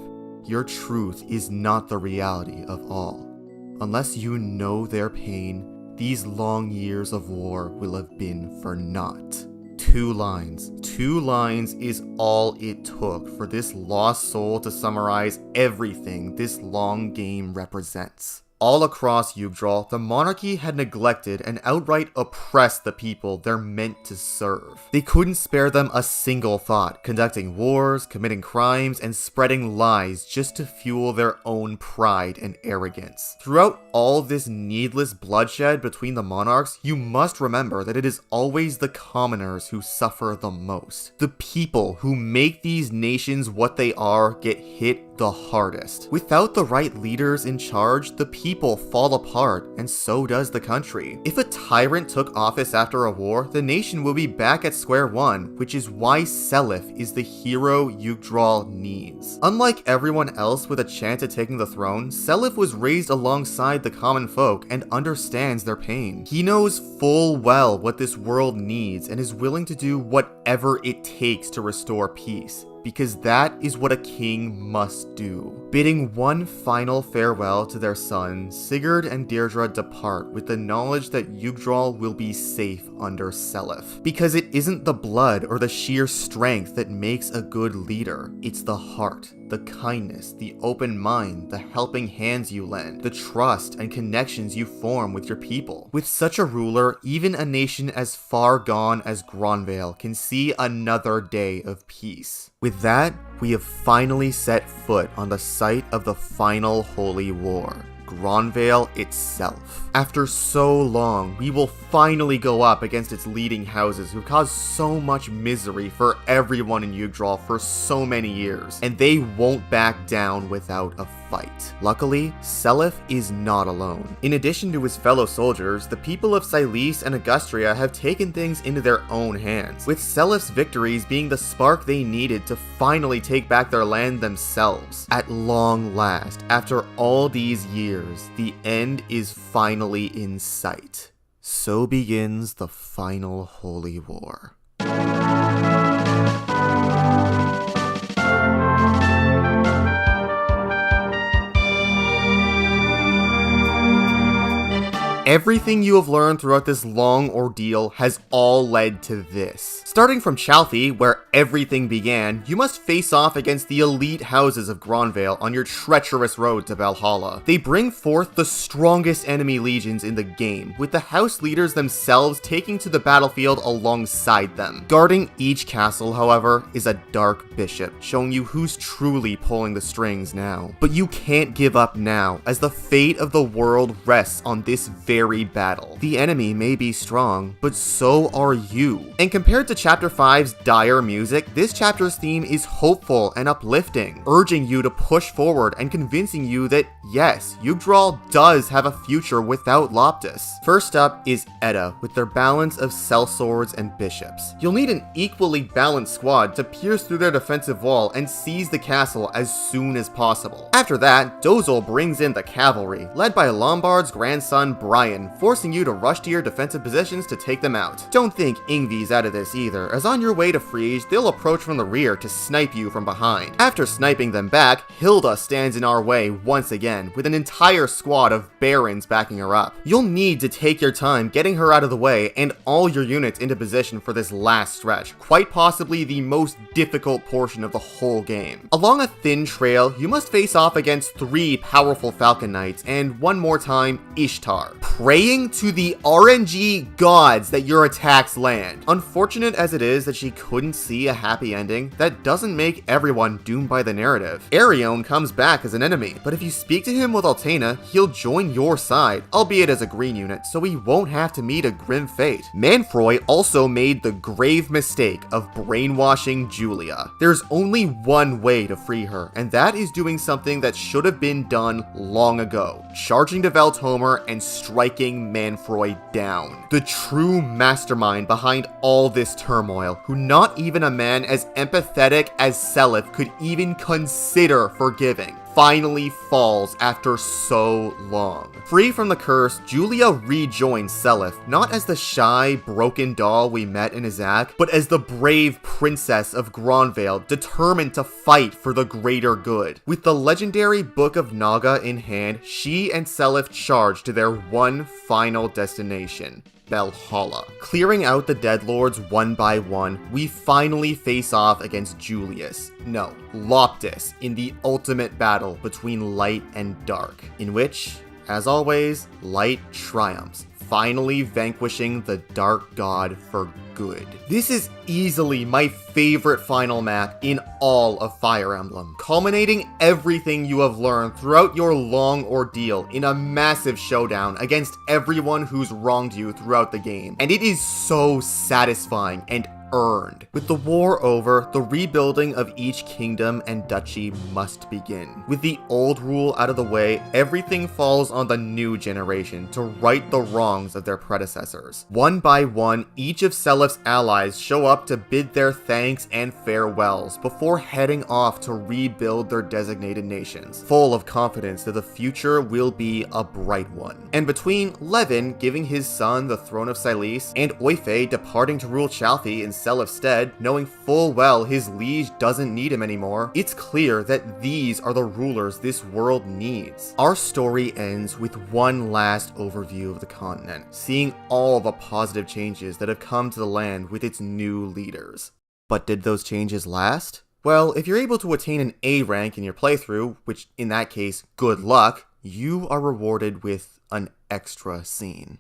Your truth is not the reality of all. Unless you know their pain, these long years of war will have been for naught. 2 lines. 2 lines is all it took for this lost soul to summarize everything this long game represents. All across Jugdral, the monarchy had neglected and outright oppressed the people they're meant to serve. They couldn't spare them a single thought, conducting wars, committing crimes, and spreading lies just to fuel their own pride and arrogance. Throughout all this needless bloodshed between the monarchs, you must remember that it is always the commoners who suffer the most. The people who make these nations what they are get hit the hardest. Without the right leaders in charge, the people fall apart, and so does the country. If a tyrant took office after a war, the nation will be back at square one, which is why Seliph is the hero Jugdral needs. Unlike everyone else with a chance at taking the throne, Seliph was raised alongside the common folk and understands their pain. He knows full well what this world needs and is willing to do whatever it takes to restore peace. because that is what a king must do. Bidding one final farewell to their son, Sigurd and Deirdre depart with the knowledge that Jugdral will be safe under Seliph. Because it isn't the blood or the sheer strength that makes a good leader, it's the heart, the kindness, the open mind, the helping hands you lend, the trust and connections you form with your people. With such a ruler, even a nation as far gone as Gronvale can see another day of peace. With that, we have finally set foot on the site of the final holy war, Gronvale itself. After so long, we will finally go up against its leading houses who caused so much misery for everyone in Jugdral for so many years, and they won't back down without a fight. Luckily, Seliph is not alone. In addition to his fellow soldiers, the people of Silesia and Augustria have taken things into their own hands, with Seliph's victories being the spark they needed to finally take back their land themselves. At long last, after all these years, the end is finally in sight. So begins the final holy war. Everything you have learned throughout this long ordeal has all led to this. Starting from Chalfie, where everything began, you must face off against the elite houses of Gronvale on your treacherous road to Valhalla. They bring forth the strongest enemy legions in the game, with the house leaders themselves taking to the battlefield alongside them. Guarding each castle, however, is a dark bishop, showing you who's truly pulling the strings now. But you can't give up now, as the fate of the world rests on this very battle. The enemy may be strong, but so are you. And compared to Chapter 5's dire music, this chapter's theme is hopeful and uplifting, urging you to push forward and convincing you that yes, Jugdral does have a future without Loptis. First up is Edda, with their balance of sellswords and bishops. You'll need an equally balanced squad to pierce through their defensive wall and seize the castle as soon as possible. After that, Dozil brings in the cavalry, led by Lombard's grandson Brian, forcing you to rush to your defensive positions to take them out. Don't think Yngvi's out of this either, as on your way to Friege, they'll approach from the rear to snipe you from behind. After sniping them back, Hilda stands in our way once again, with an entire squad of barons backing her up. You'll need to take your time getting her out of the way and all your units into position for this last stretch, quite possibly the most difficult portion of the whole game. Along a thin trail, you must face off against 3 powerful Falcon Knights and one more time, Ishtar, praying to the RNG gods that your attacks land. Unfortunate as it is that she couldn't see a happy ending, that doesn't make everyone doomed by the narrative. Arion comes back as an enemy, but if you speak to him with Altena, he'll join your side, albeit as a green unit, so he won't have to meet a grim fate. Manfroy also made the grave mistake of brainwashing Julia. There's only one way to free her, and that is doing something that should have been done long ago, charging to Veltomer and striking Manfroy down. The true mastermind behind all this turmoil, who not even a man as empathetic as Seliph could even consider forgiving, finally falls after so long. Free from the curse, Julia rejoins Seliph, not as the shy, broken doll we met in Izak, but as the brave princess of Gronvale, determined to fight for the greater good. With the legendary Book of Naga in hand, she and Seliph charge to their one final destination, Valhalla. Clearing out the Deadlords one by one, we finally face off against Loptis, in the ultimate battle between light and dark, in which, as always, light triumphs, finally vanquishing the dark god for good. This is easily my favorite final map in all of Fire Emblem, culminating everything you have learned throughout your long ordeal in a massive showdown against everyone who's wronged you throughout the game. And it is so satisfying and earned. With the war over, the rebuilding of each kingdom and duchy must begin. With the old rule out of the way, everything falls on the new generation to right the wrongs of their predecessors. One by one, each of Seliph's allies show up to bid their thanks and farewells before heading off to rebuild their designated nations, full of confidence that the future will be a bright one. And between Levin giving his son the throne of Silesia and Oife departing to rule Chalfie in Selip's stead, knowing full well his liege doesn't need him anymore, it's clear that these are the rulers this world needs. Our story ends with one last overview of the continent, seeing all the positive changes that have come to the land with its new leaders. But did those changes last? Well, if you're able to attain an A rank in your playthrough, which in that case, good luck, you are rewarded with an extra scene.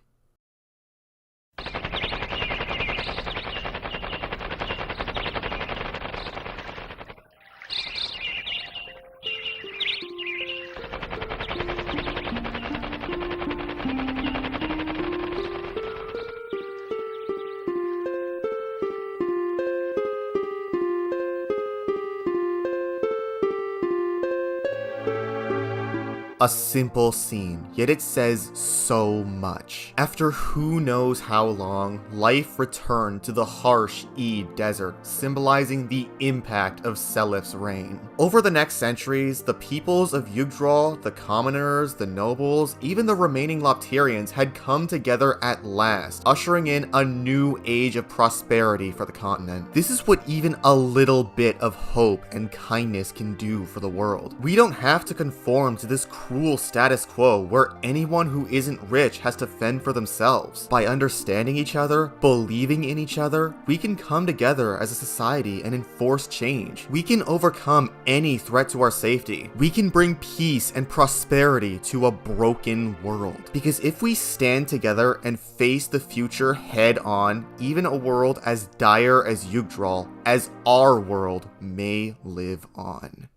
A simple scene, yet it says so much. After who knows how long, life returned to the harsh Ede Desert, symbolizing the impact of Selip's reign. Over the next centuries, the peoples of Jugdral, the commoners, the nobles, even the remaining Lopterians had come together at last, ushering in a new age of prosperity for the continent. This is what even a little bit of hope and kindness can do for the world. We don't have to conform to this cruel status quo where anyone who isn't rich has to fend for themselves. By understanding each other, believing in each other, we can come together as a society and enforce change. We can overcome any threat to our safety. We can bring peace and prosperity to a broken world. Because if we stand together and face the future head on, even a world as dire as Jugdral, as our world, may live on.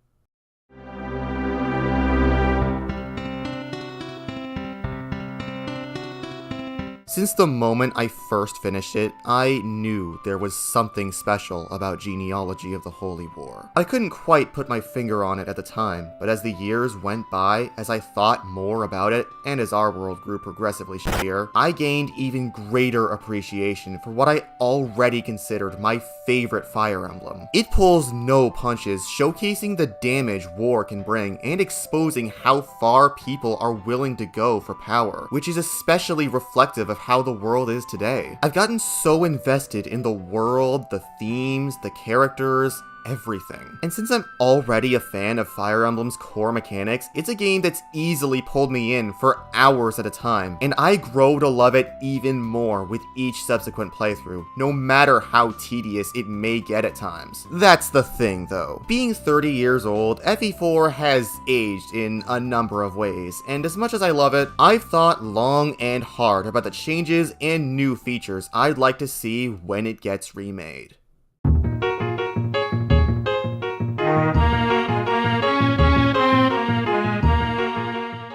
Since the moment I first finished it, I knew there was something special about Genealogy of the Holy War. I couldn't quite put my finger on it at the time, but as the years went by, as I thought more about it, and as our world grew progressively shittier, I gained even greater appreciation for what I already considered my favorite Fire Emblem. It pulls no punches, showcasing the damage war can bring, and exposing how far people are willing to go for power, which is especially reflective of how the world is today. I've gotten so invested in the world, the themes, the characters, everything. And since I'm already a fan of Fire Emblem's core mechanics, it's a game that's easily pulled me in for hours at a time, and I grow to love it even more with each subsequent playthrough, no matter how tedious it may get at times. That's the thing though. Being 30 years old, FE4 has aged in a number of ways, and as much as I love it, I've thought long and hard about the changes and new features I'd like to see when it gets remade.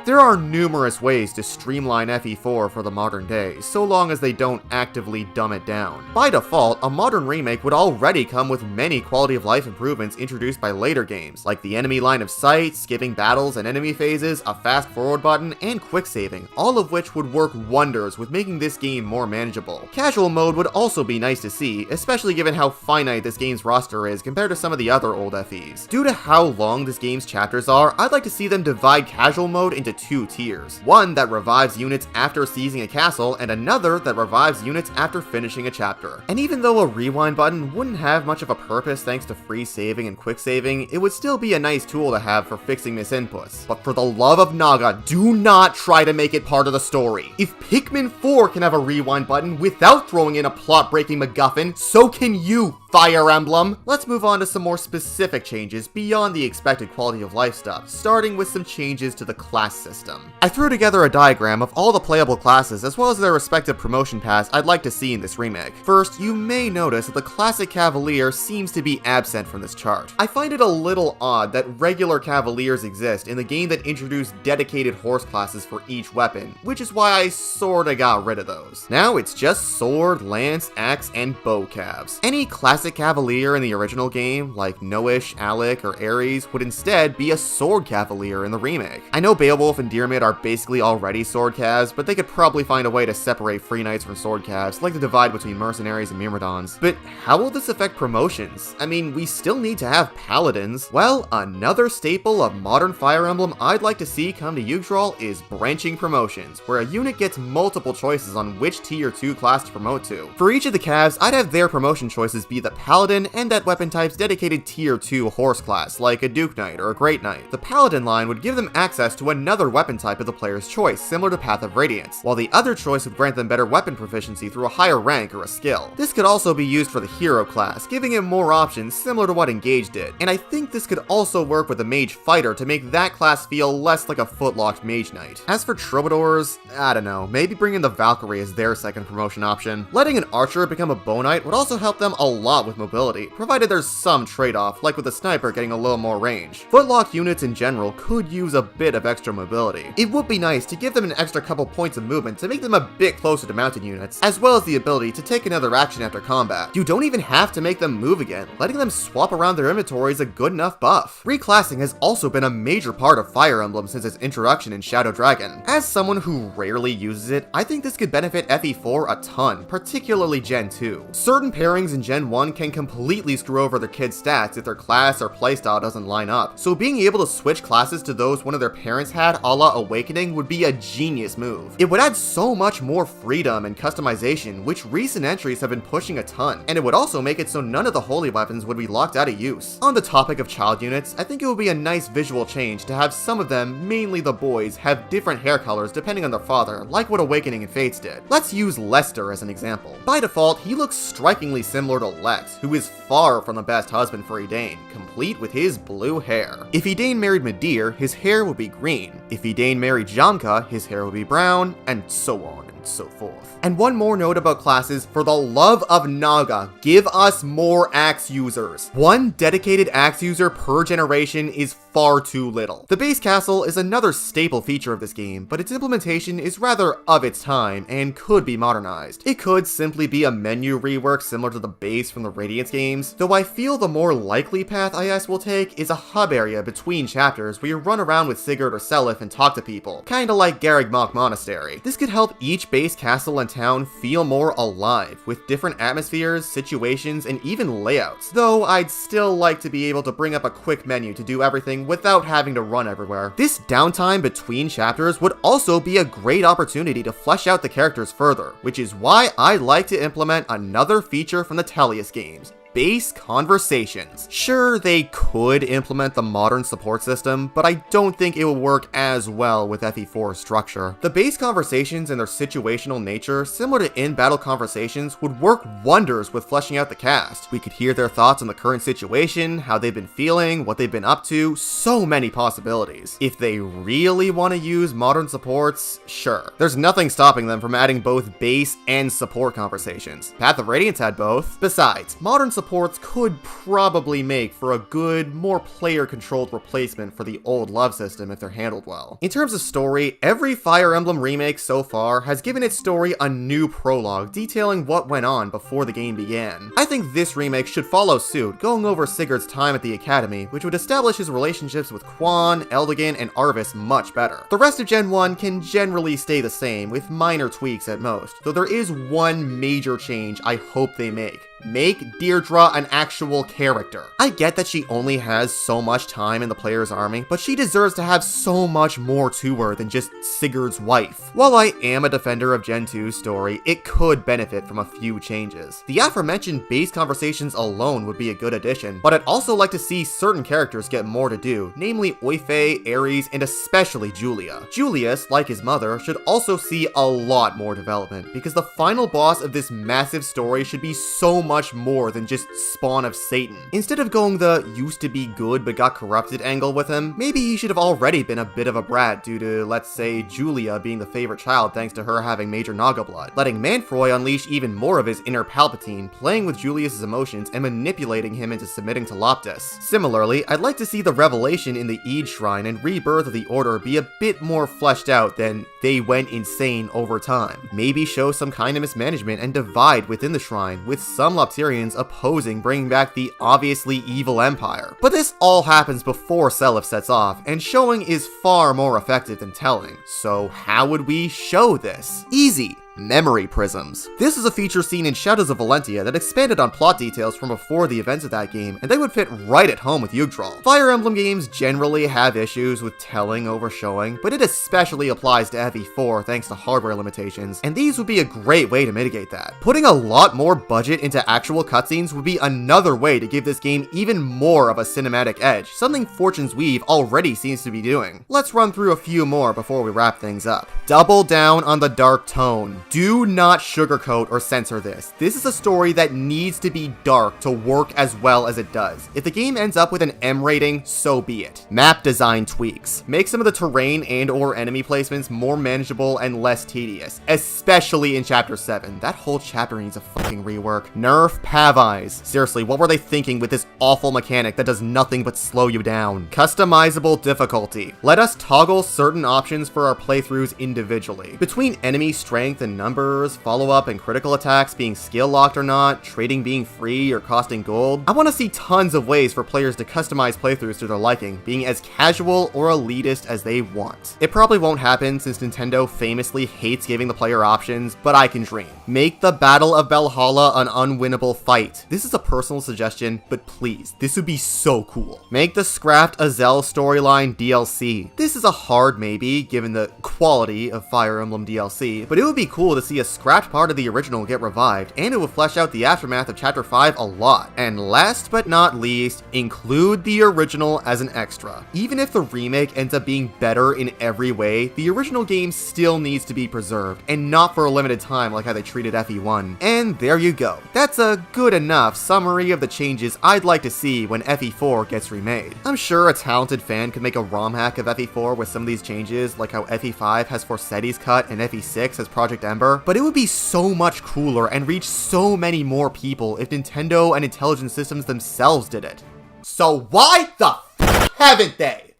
There are numerous ways to streamline FE4 for the modern day, so long as they don't actively dumb it down. By default, a modern remake would already come with many quality of life improvements introduced by later games, like the enemy line of sight, skipping battles and enemy phases, a fast forward button, and quick saving, all of which would work wonders with making this game more manageable. Casual mode would also be nice to see, especially given how finite this game's roster is compared to some of the other old FEs. Due to how long this game's chapters are, I'd like to see them divide casual mode into two tiers. One that revives units after seizing a castle, and another that revives units after finishing a chapter. And even though a rewind button wouldn't have much of a purpose thanks to free saving and quick saving, it would still be a nice tool to have for fixing misinputs. But for the love of Naga, do not try to make it part of the story. If Pikmin 4 can have a rewind button without throwing in a plot-breaking MacGuffin, so can you, Fire Emblem! Let's move on to some more specific changes beyond the expected quality of life stuff, starting with some changes to the class system. I threw together a diagram of all the playable classes as well as their respective promotion paths I'd like to see in this remake. First, you may notice that the classic Cavalier seems to be absent from this chart. I find it a little odd that regular Cavaliers exist in the game that introduced dedicated horse classes for each weapon, which is why I sorta got rid of those. Now it's just sword, lance, axe, and bow calves. Any classic classic Cavalier in the original game, like Noish, Alec, or Ares, would instead be a Sword Cavalier in the remake. I know Beowulf and Dyrmid are basically already Sword Cavs, but they could probably find a way to separate Free Knights from Sword Cavs, like the divide between Mercenaries and Myrmidons. But how will this affect promotions? I mean, we still need to have Paladins. Well, another staple of modern Fire Emblem I'd like to see come to Jugdral is branching promotions, where a unit gets multiple choices on which tier 2 class to promote to. For each of the Cavs, I'd have their promotion choices be the Paladin and that weapon type's dedicated tier 2 horse class, like a Duke Knight or a Great Knight. The Paladin line would give them access to another weapon type of the player's choice, similar to Path of Radiance, while the other choice would grant them better weapon proficiency through a higher rank or a skill. This could also be used for the hero class, giving him more options similar to what Engage did, and I think this could also work with the Mage Fighter to make that class feel less like a footlocked Mage Knight. As for Troubadours, I don't know, maybe bringing the Valkyrie as their second promotion option. Letting an Archer become a Bow Knight would also help them a lot with mobility, provided there's some trade-off, like with the Sniper getting a little more range. Footlock units in general could use a bit of extra mobility. It would be nice to give them an extra couple points of movement to make them a bit closer to mounted units, as well as the ability to take another action after combat. You don't even have to make them move again, letting them swap around their inventory is a good enough buff. Reclassing has also been a major part of Fire Emblem since its introduction in Shadow Dragon. As someone who rarely uses it, I think this could benefit FE4 a ton, particularly Gen 2. Certain pairings in Gen 1 can completely screw over their kids' stats if their class or playstyle doesn't line up, so being able to switch classes to those one of their parents had a la Awakening would be a genius move. It would add so much more freedom and customization, which recent entries have been pushing a ton, and it would also make it so none of the holy weapons would be locked out of use. On the topic of child units, I think it would be a nice visual change to have some of them, mainly the boys, have different hair colors depending on their father, like what Awakening and Fates did. Let's use Lester as an example. By default, he looks strikingly similar to Lex, who is far from the best husband for Edain, complete with his blue hair. If Edain married Midir, his hair would be green. If Edain married Jamka, his hair would be brown, and so on and so forth. And one more note about classes, for the love of Naga, give us more axe users. One dedicated axe user per generation is far too little. The base castle is another staple feature of this game, but its implementation is rather of its time and could be modernized. It could simply be a menu rework similar to the base from the Radiance games, though I feel the more likely path IS will take is a hub area between chapters where you run around with Sigurd or Seliph and talk to people, kinda like Garrigmach Monastery. This could help each base castle and town feel more alive, with different atmospheres, situations, and even layouts, though I'd still like to be able to bring up a quick menu to do everything without having to run everywhere. This downtime between chapters would also be a great opportunity to flesh out the characters further, which is why I'd like to implement another feature from the Tellius games: base conversations. Sure, they could implement the modern support system, but I don't think it will work as well with FE4's structure. The base conversations and their situational nature, similar to in-battle conversations, would work wonders with fleshing out the cast. We could hear their thoughts on the current situation, how they've been feeling, what they've been up to, so many possibilities. If they really want to use modern supports, sure. There's nothing stopping them from adding both base and support conversations. Path of Radiance had both. Besides, modern supports could probably make for a good, more player-controlled replacement for the old love system if they're handled well. In terms of story, every Fire Emblem remake so far has given its story a new prologue detailing what went on before the game began. I think this remake should follow suit, going over Sigurd's time at the Academy, which would establish his relationships with Quan, Eldigan, and Arvis much better. The rest of Gen 1 can generally stay the same, with minor tweaks at most, though there is one major change I hope they make. Make Deirdre an actual character. I get that she only has so much time in the player's army, but she deserves to have so much more to her than just Sigurd's wife. While I am a defender of Gen 2's story, it could benefit from a few changes. The aforementioned base conversations alone would be a good addition, but I'd also like to see certain characters get more to do, namely Oife, Ares, and especially Julia. Julius, like his mother, should also see a lot more development, because the final boss of this massive story should be so much more than just spawn of Satan. Instead of going the used to be good but got corrupted angle with him, maybe he should have already been a bit of a brat due to, let's say, Julia being the favorite child thanks to her having major Naga blood, letting Manfroy unleash even more of his inner Palpatine, playing with Julius's emotions and manipulating him into submitting to Loptis. Similarly, I'd like to see the revelation in the Eid Shrine and rebirth of the Order be a bit more fleshed out than they went insane over time. Maybe show some kind of mismanagement and divide within the shrine, with some non-Lopterians opposing bringing back the obviously evil Empire. But this all happens before Seliph sets off, and showing is far more effective than telling. So how would we show this? Easy. Memory prisms. This is a feature seen in Shadows of Valentia that expanded on plot details from before the events of that game, and they would fit right at home with Jugdral. Fire Emblem games generally have issues with telling over showing, but it especially applies to FE4 thanks to hardware limitations, and these would be a great way to mitigate that. Putting a lot more budget into actual cutscenes would be another way to give this game even more of a cinematic edge, something Fortune's Weave already seems to be doing. Let's run through a few more before we wrap things up. Double down on the dark tone. Do not sugarcoat or censor this. This is a story that needs to be dark to work as well as it does. If the game ends up with an M rating, so be it. Map design tweaks. Make some of the terrain and or enemy placements more manageable and less tedious, especially in Chapter 7. That whole chapter needs a fucking rework. Nerf Pav Eyes. Seriously, what were they thinking with this awful mechanic that does nothing but slow you down? Customizable difficulty. Let us toggle certain options for our playthroughs individually. Between enemy strength and numbers, follow-up and critical attacks being skill locked or not, trading being free or costing gold, I want to see tons of ways for players to customize playthroughs to their liking, being as casual or elitist as they want. It probably won't happen since Nintendo famously hates giving the player options, but I can dream. Make the Battle of Valhalla an unwinnable fight. This is a personal suggestion, but please, this would be so cool. Make the scrapped Azel storyline DLC. This is a hard maybe, given the quality of Fire Emblem DLC, but it would be cool to see a scrapped part of the original get revived, and it would flesh out the aftermath of Chapter 5 a lot. And last but not least, include the original as an extra. Even if the remake ends up being better in every way, the original game still needs to be preserved, and not for a limited time like how they treated FE1. And there you go. That's a good enough summary of the changes I'd like to see when FE4 gets remade. I'm sure a talented fan could make a ROM hack of FE4 with some of these changes, like how FE5 has Forsetti's cut and FE6 has Project Ember, but it would be so much cooler and reach so many more people if Nintendo and Intelligent Systems themselves did it. So why the f haven't they?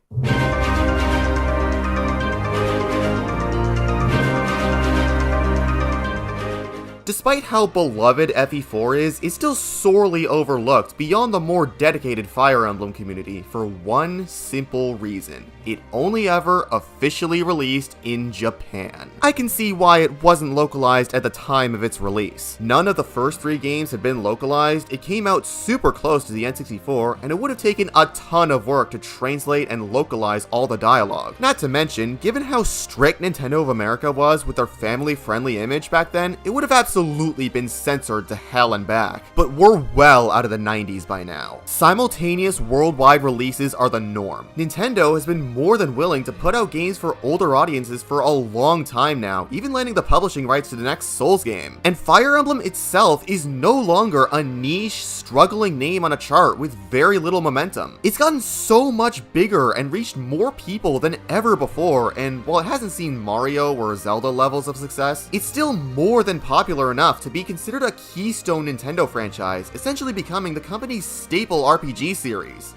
Despite how beloved FE4 is, it's still sorely overlooked beyond the more dedicated Fire Emblem community for one simple reason. It only ever officially released in Japan. I can see why it wasn't localized at the time of its release. None of the first 3 games had been localized, it came out super close to the N64, and it would have taken a ton of work to translate and localize all the dialogue. Not to mention, given how strict Nintendo of America was with their family-friendly image back then, it would have absolutely been censored to hell and back. But we're well out of the 90s by now. Simultaneous worldwide releases are the norm. Nintendo has been more than willing to put out games for older audiences for a long time now, even landing the publishing rights to the next Souls game. And Fire Emblem itself is no longer a niche, struggling name on a chart with very little momentum. It's gotten so much bigger and reached more people than ever before, and while it hasn't seen Mario or Zelda levels of success, it's still more than popular enough to be considered a keystone Nintendo franchise, essentially becoming the company's staple RPG series.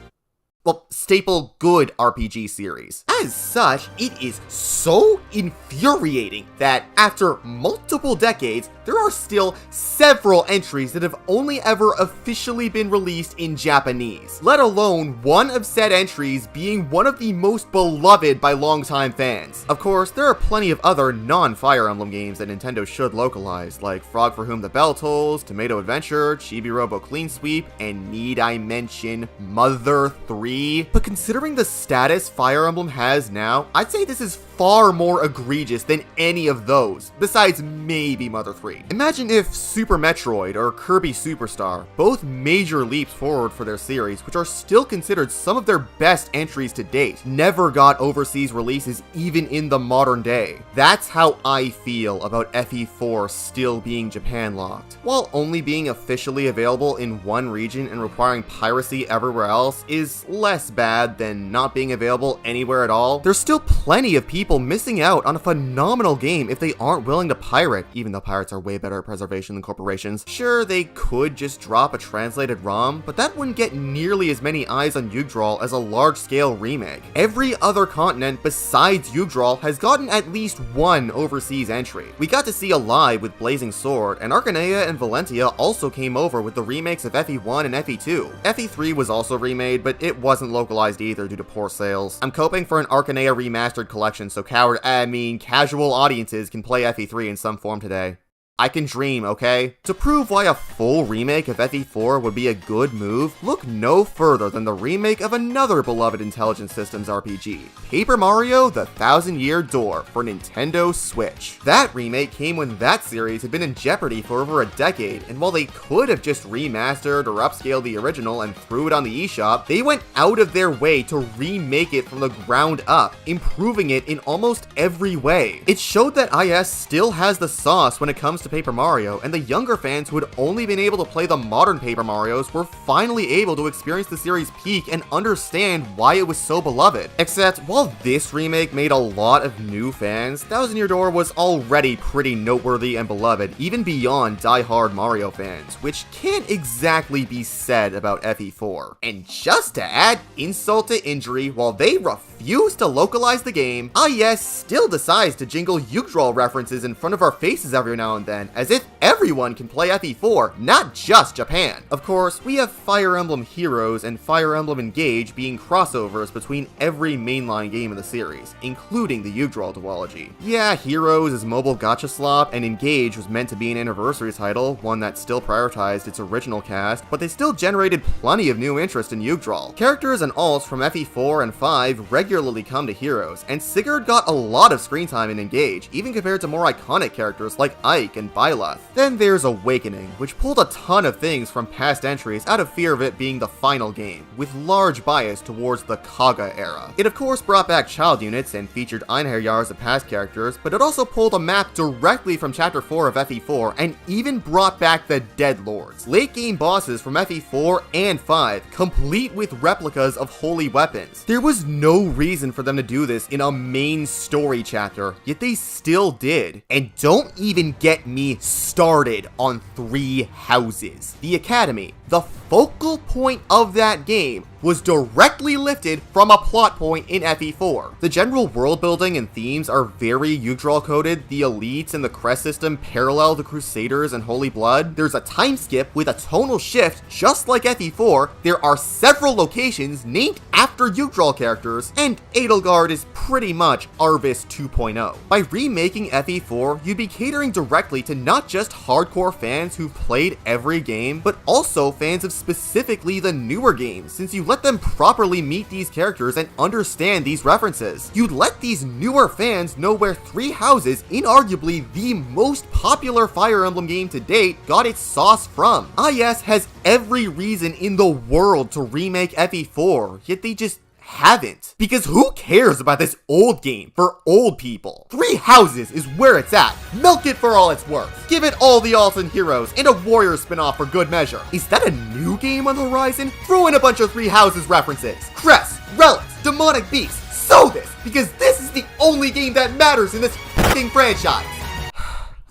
Well, staple good RPG series. As such, it is so infuriating that after multiple decades, there are still several entries that have only ever officially been released in Japanese, let alone one of said entries being one of the most beloved by longtime fans. Of course, there are plenty of other non-Fire Emblem games that Nintendo should localize, like Frog for Whom the Bell Tolls, Tomato Adventure, Chibi Robo Clean Sweep, and need I mention Mother 3? But considering the status Fire Emblem has now, I'd say this is far more egregious than any of those, besides maybe Mother 3. Imagine if Super Metroid or Kirby Superstar, both major leaps forward for their series, which are still considered some of their best entries to date, never got overseas releases even in the modern day. That's how I feel about FE4 still being Japan locked. While only being officially available in one region and requiring piracy everywhere else is less bad than not being available anywhere at all, there's still plenty of people people missing out on a phenomenal game if they aren't willing to pirate, even though pirates are way better at preservation than corporations. Sure, they could just drop a translated ROM, but that wouldn't get nearly as many eyes on Jugdral as a large-scale remake. Every other continent besides Jugdral has gotten at least one overseas entry. We got to see Alive with Blazing Sword, and Arcanea and Valentia also came over with the remakes of FE1 and FE2. FE3 was also remade, but it wasn't localized either due to poor sales. I'm hoping for an Arcanea remastered collection so casual audiences can play FE3 in some form today. I can dream, okay? To prove why a full remake of FE4 would be a good move, look no further than the remake of another beloved Intelligent Systems RPG, Paper Mario: The Thousand-Year Door for Nintendo Switch. That remake came when that series had been in jeopardy for over a decade, and while they could have just remastered or upscaled the original and threw it on the eShop, they went out of their way to remake it from the ground up, improving it in almost every way. It showed that IS still has the sauce when it comes to Paper Mario, and the younger fans who had only been able to play the modern Paper Marios were finally able to experience the series' peak and understand why it was so beloved. Except, while this remake made a lot of new fans, Thousand Year Door was already pretty noteworthy and beloved, even beyond die-hard Mario fans, which can't exactly be said about FE4. And just to add insult to injury, while they refuse to localize the game, IS still decides to jingle Jugdral references in front of our faces every now and then, as if everyone can play FE4, not just Japan. Of course, we have Fire Emblem Heroes and Fire Emblem Engage being crossovers between every mainline game in the series, including the Jugdral duology. Yeah, Heroes is mobile gacha slop, and Engage was meant to be an anniversary title, one that still prioritized its original cast, but they still generated plenty of new interest in Jugdral. Characters and alts from FE4 and 5 regularly come to Heroes, and Sigurd got a lot of screen time in Engage, even compared to more iconic characters like Ike and Byleth. Then there's Awakening, which pulled a ton of things from past entries out of fear of it being the final game, with large bias towards the Kaga era. It of course brought back child units and featured Einherjar as the past characters, but it also pulled a map directly from Chapter 4 of FE4 and even brought back the Dead Lords, late game bosses from FE4 and 5, complete with replicas of holy weapons. There was no reason for them to do this in a main story chapter, yet they still did. And don't even get me started on Three Houses. The Academy, the focal point of that game, was directly lifted from a plot point in FE4. The general world building and themes are very Jugdral coded, the elites and the crest system parallel the Crusaders and Holy Blood, there's a time skip with a tonal shift just like FE4, there are several locations named after Jugdral characters, and Edelgard is pretty much Arvis 2.0. By remaking FE4, you'd be catering directly to not just hardcore fans who've played every game, but also fans of specifically the newer games, since you let them properly meet these characters and understand these references. You'd let these newer fans know where Three Houses, inarguably the most popular Fire Emblem game to date, got its sauce from. IS has every reason in the world to remake FE4, yet they just haven't. Because who cares about this old game for old people? Three Houses is where it's at. Milk it for all it's worth. Give it all the alts and heroes and a warrior spin-off for good measure. Is that a new game on the horizon? Throw in a bunch of Three Houses references. Crests, relics, demonic beasts. Sow this, because this is the only game that matters in this f***ing franchise.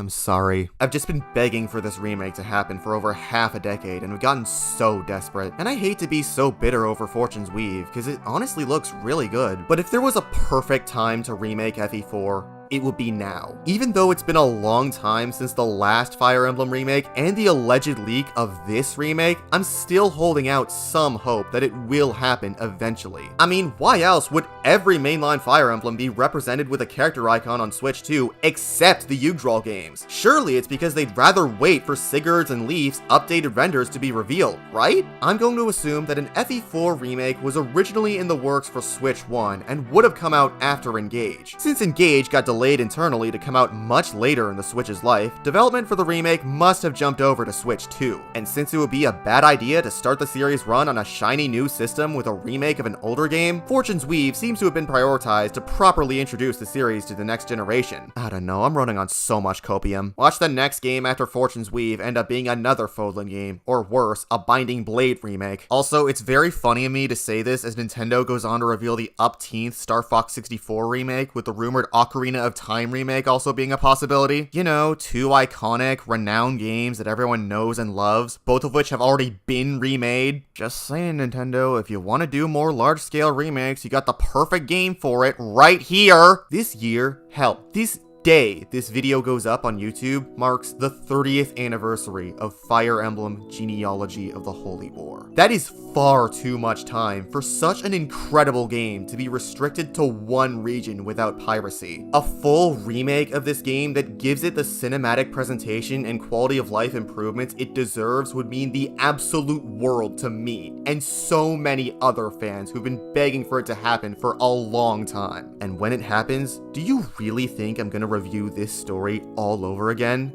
I'm sorry. I've just been begging for this remake to happen for over half a decade, and we've gotten so desperate. And I hate to be so bitter over Fortune's Weave, because it honestly looks really good. But if there was a perfect time to remake FE4, it would be now. Even though it's been a long time since the last Fire Emblem remake and the alleged leak of this remake, I'm still holding out some hope that it will happen eventually. I mean, why else would every mainline Fire Emblem be represented with a character icon on Switch 2 except the Jugdral games? Surely it's because they'd rather wait for Sigurd's and Leaf's updated renders to be revealed, right? I'm going to assume that an FE4 remake was originally in the works for Switch 1 and would have come out after Engage. Since Engage got delayed delayed internally to come out much later in the Switch's life, development for the remake must have jumped over to Switch 2. And since it would be a bad idea to start the series run on a shiny new system with a remake of an older game, Fortune's Weave seems to have been prioritized to properly introduce the series to the next generation. I don't know, I'm running on so much copium. Watch the next game after Fortune's Weave end up being another Fodlan game, or worse, a Binding Blade remake. Also, it's very funny of me to say this as Nintendo goes on to reveal the up-teenth Star Fox 64 remake, with the rumored Ocarina of Time remake also being a possibility. You know, two iconic, renowned games that everyone knows and loves, both of which have already been remade. Just saying, Nintendo, if you want to do more large-scale remakes, you got the perfect game for it right here. This year, hell, this day this video goes up on YouTube marks the 30th anniversary of Fire Emblem Genealogy of the Holy War. That is far too much time for such an incredible game to be restricted to one region without piracy. A full remake of this game that gives it the cinematic presentation and quality of life improvements it deserves would mean the absolute world to me and so many other fans who've been begging for it to happen for a long time. And when it happens, do you really think I'm gonna review this story all over again?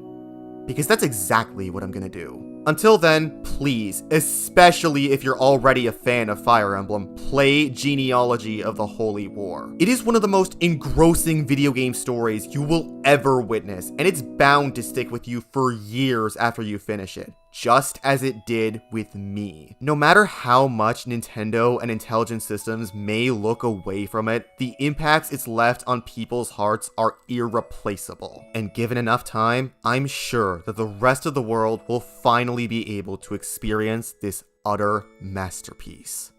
Because that's exactly what I'm gonna do. Until then, please, especially if you're already a fan of Fire Emblem, play Genealogy of the Holy War. It is one of the most engrossing video game stories you will ever witness, and it's bound to stick with you for years after you finish it, just as it did with me. No matter how much Nintendo and Intelligent Systems may look away from it, the impacts it's left on people's hearts are irreplaceable. And given enough time, I'm sure that the rest of the world will finally be able to experience this utter masterpiece.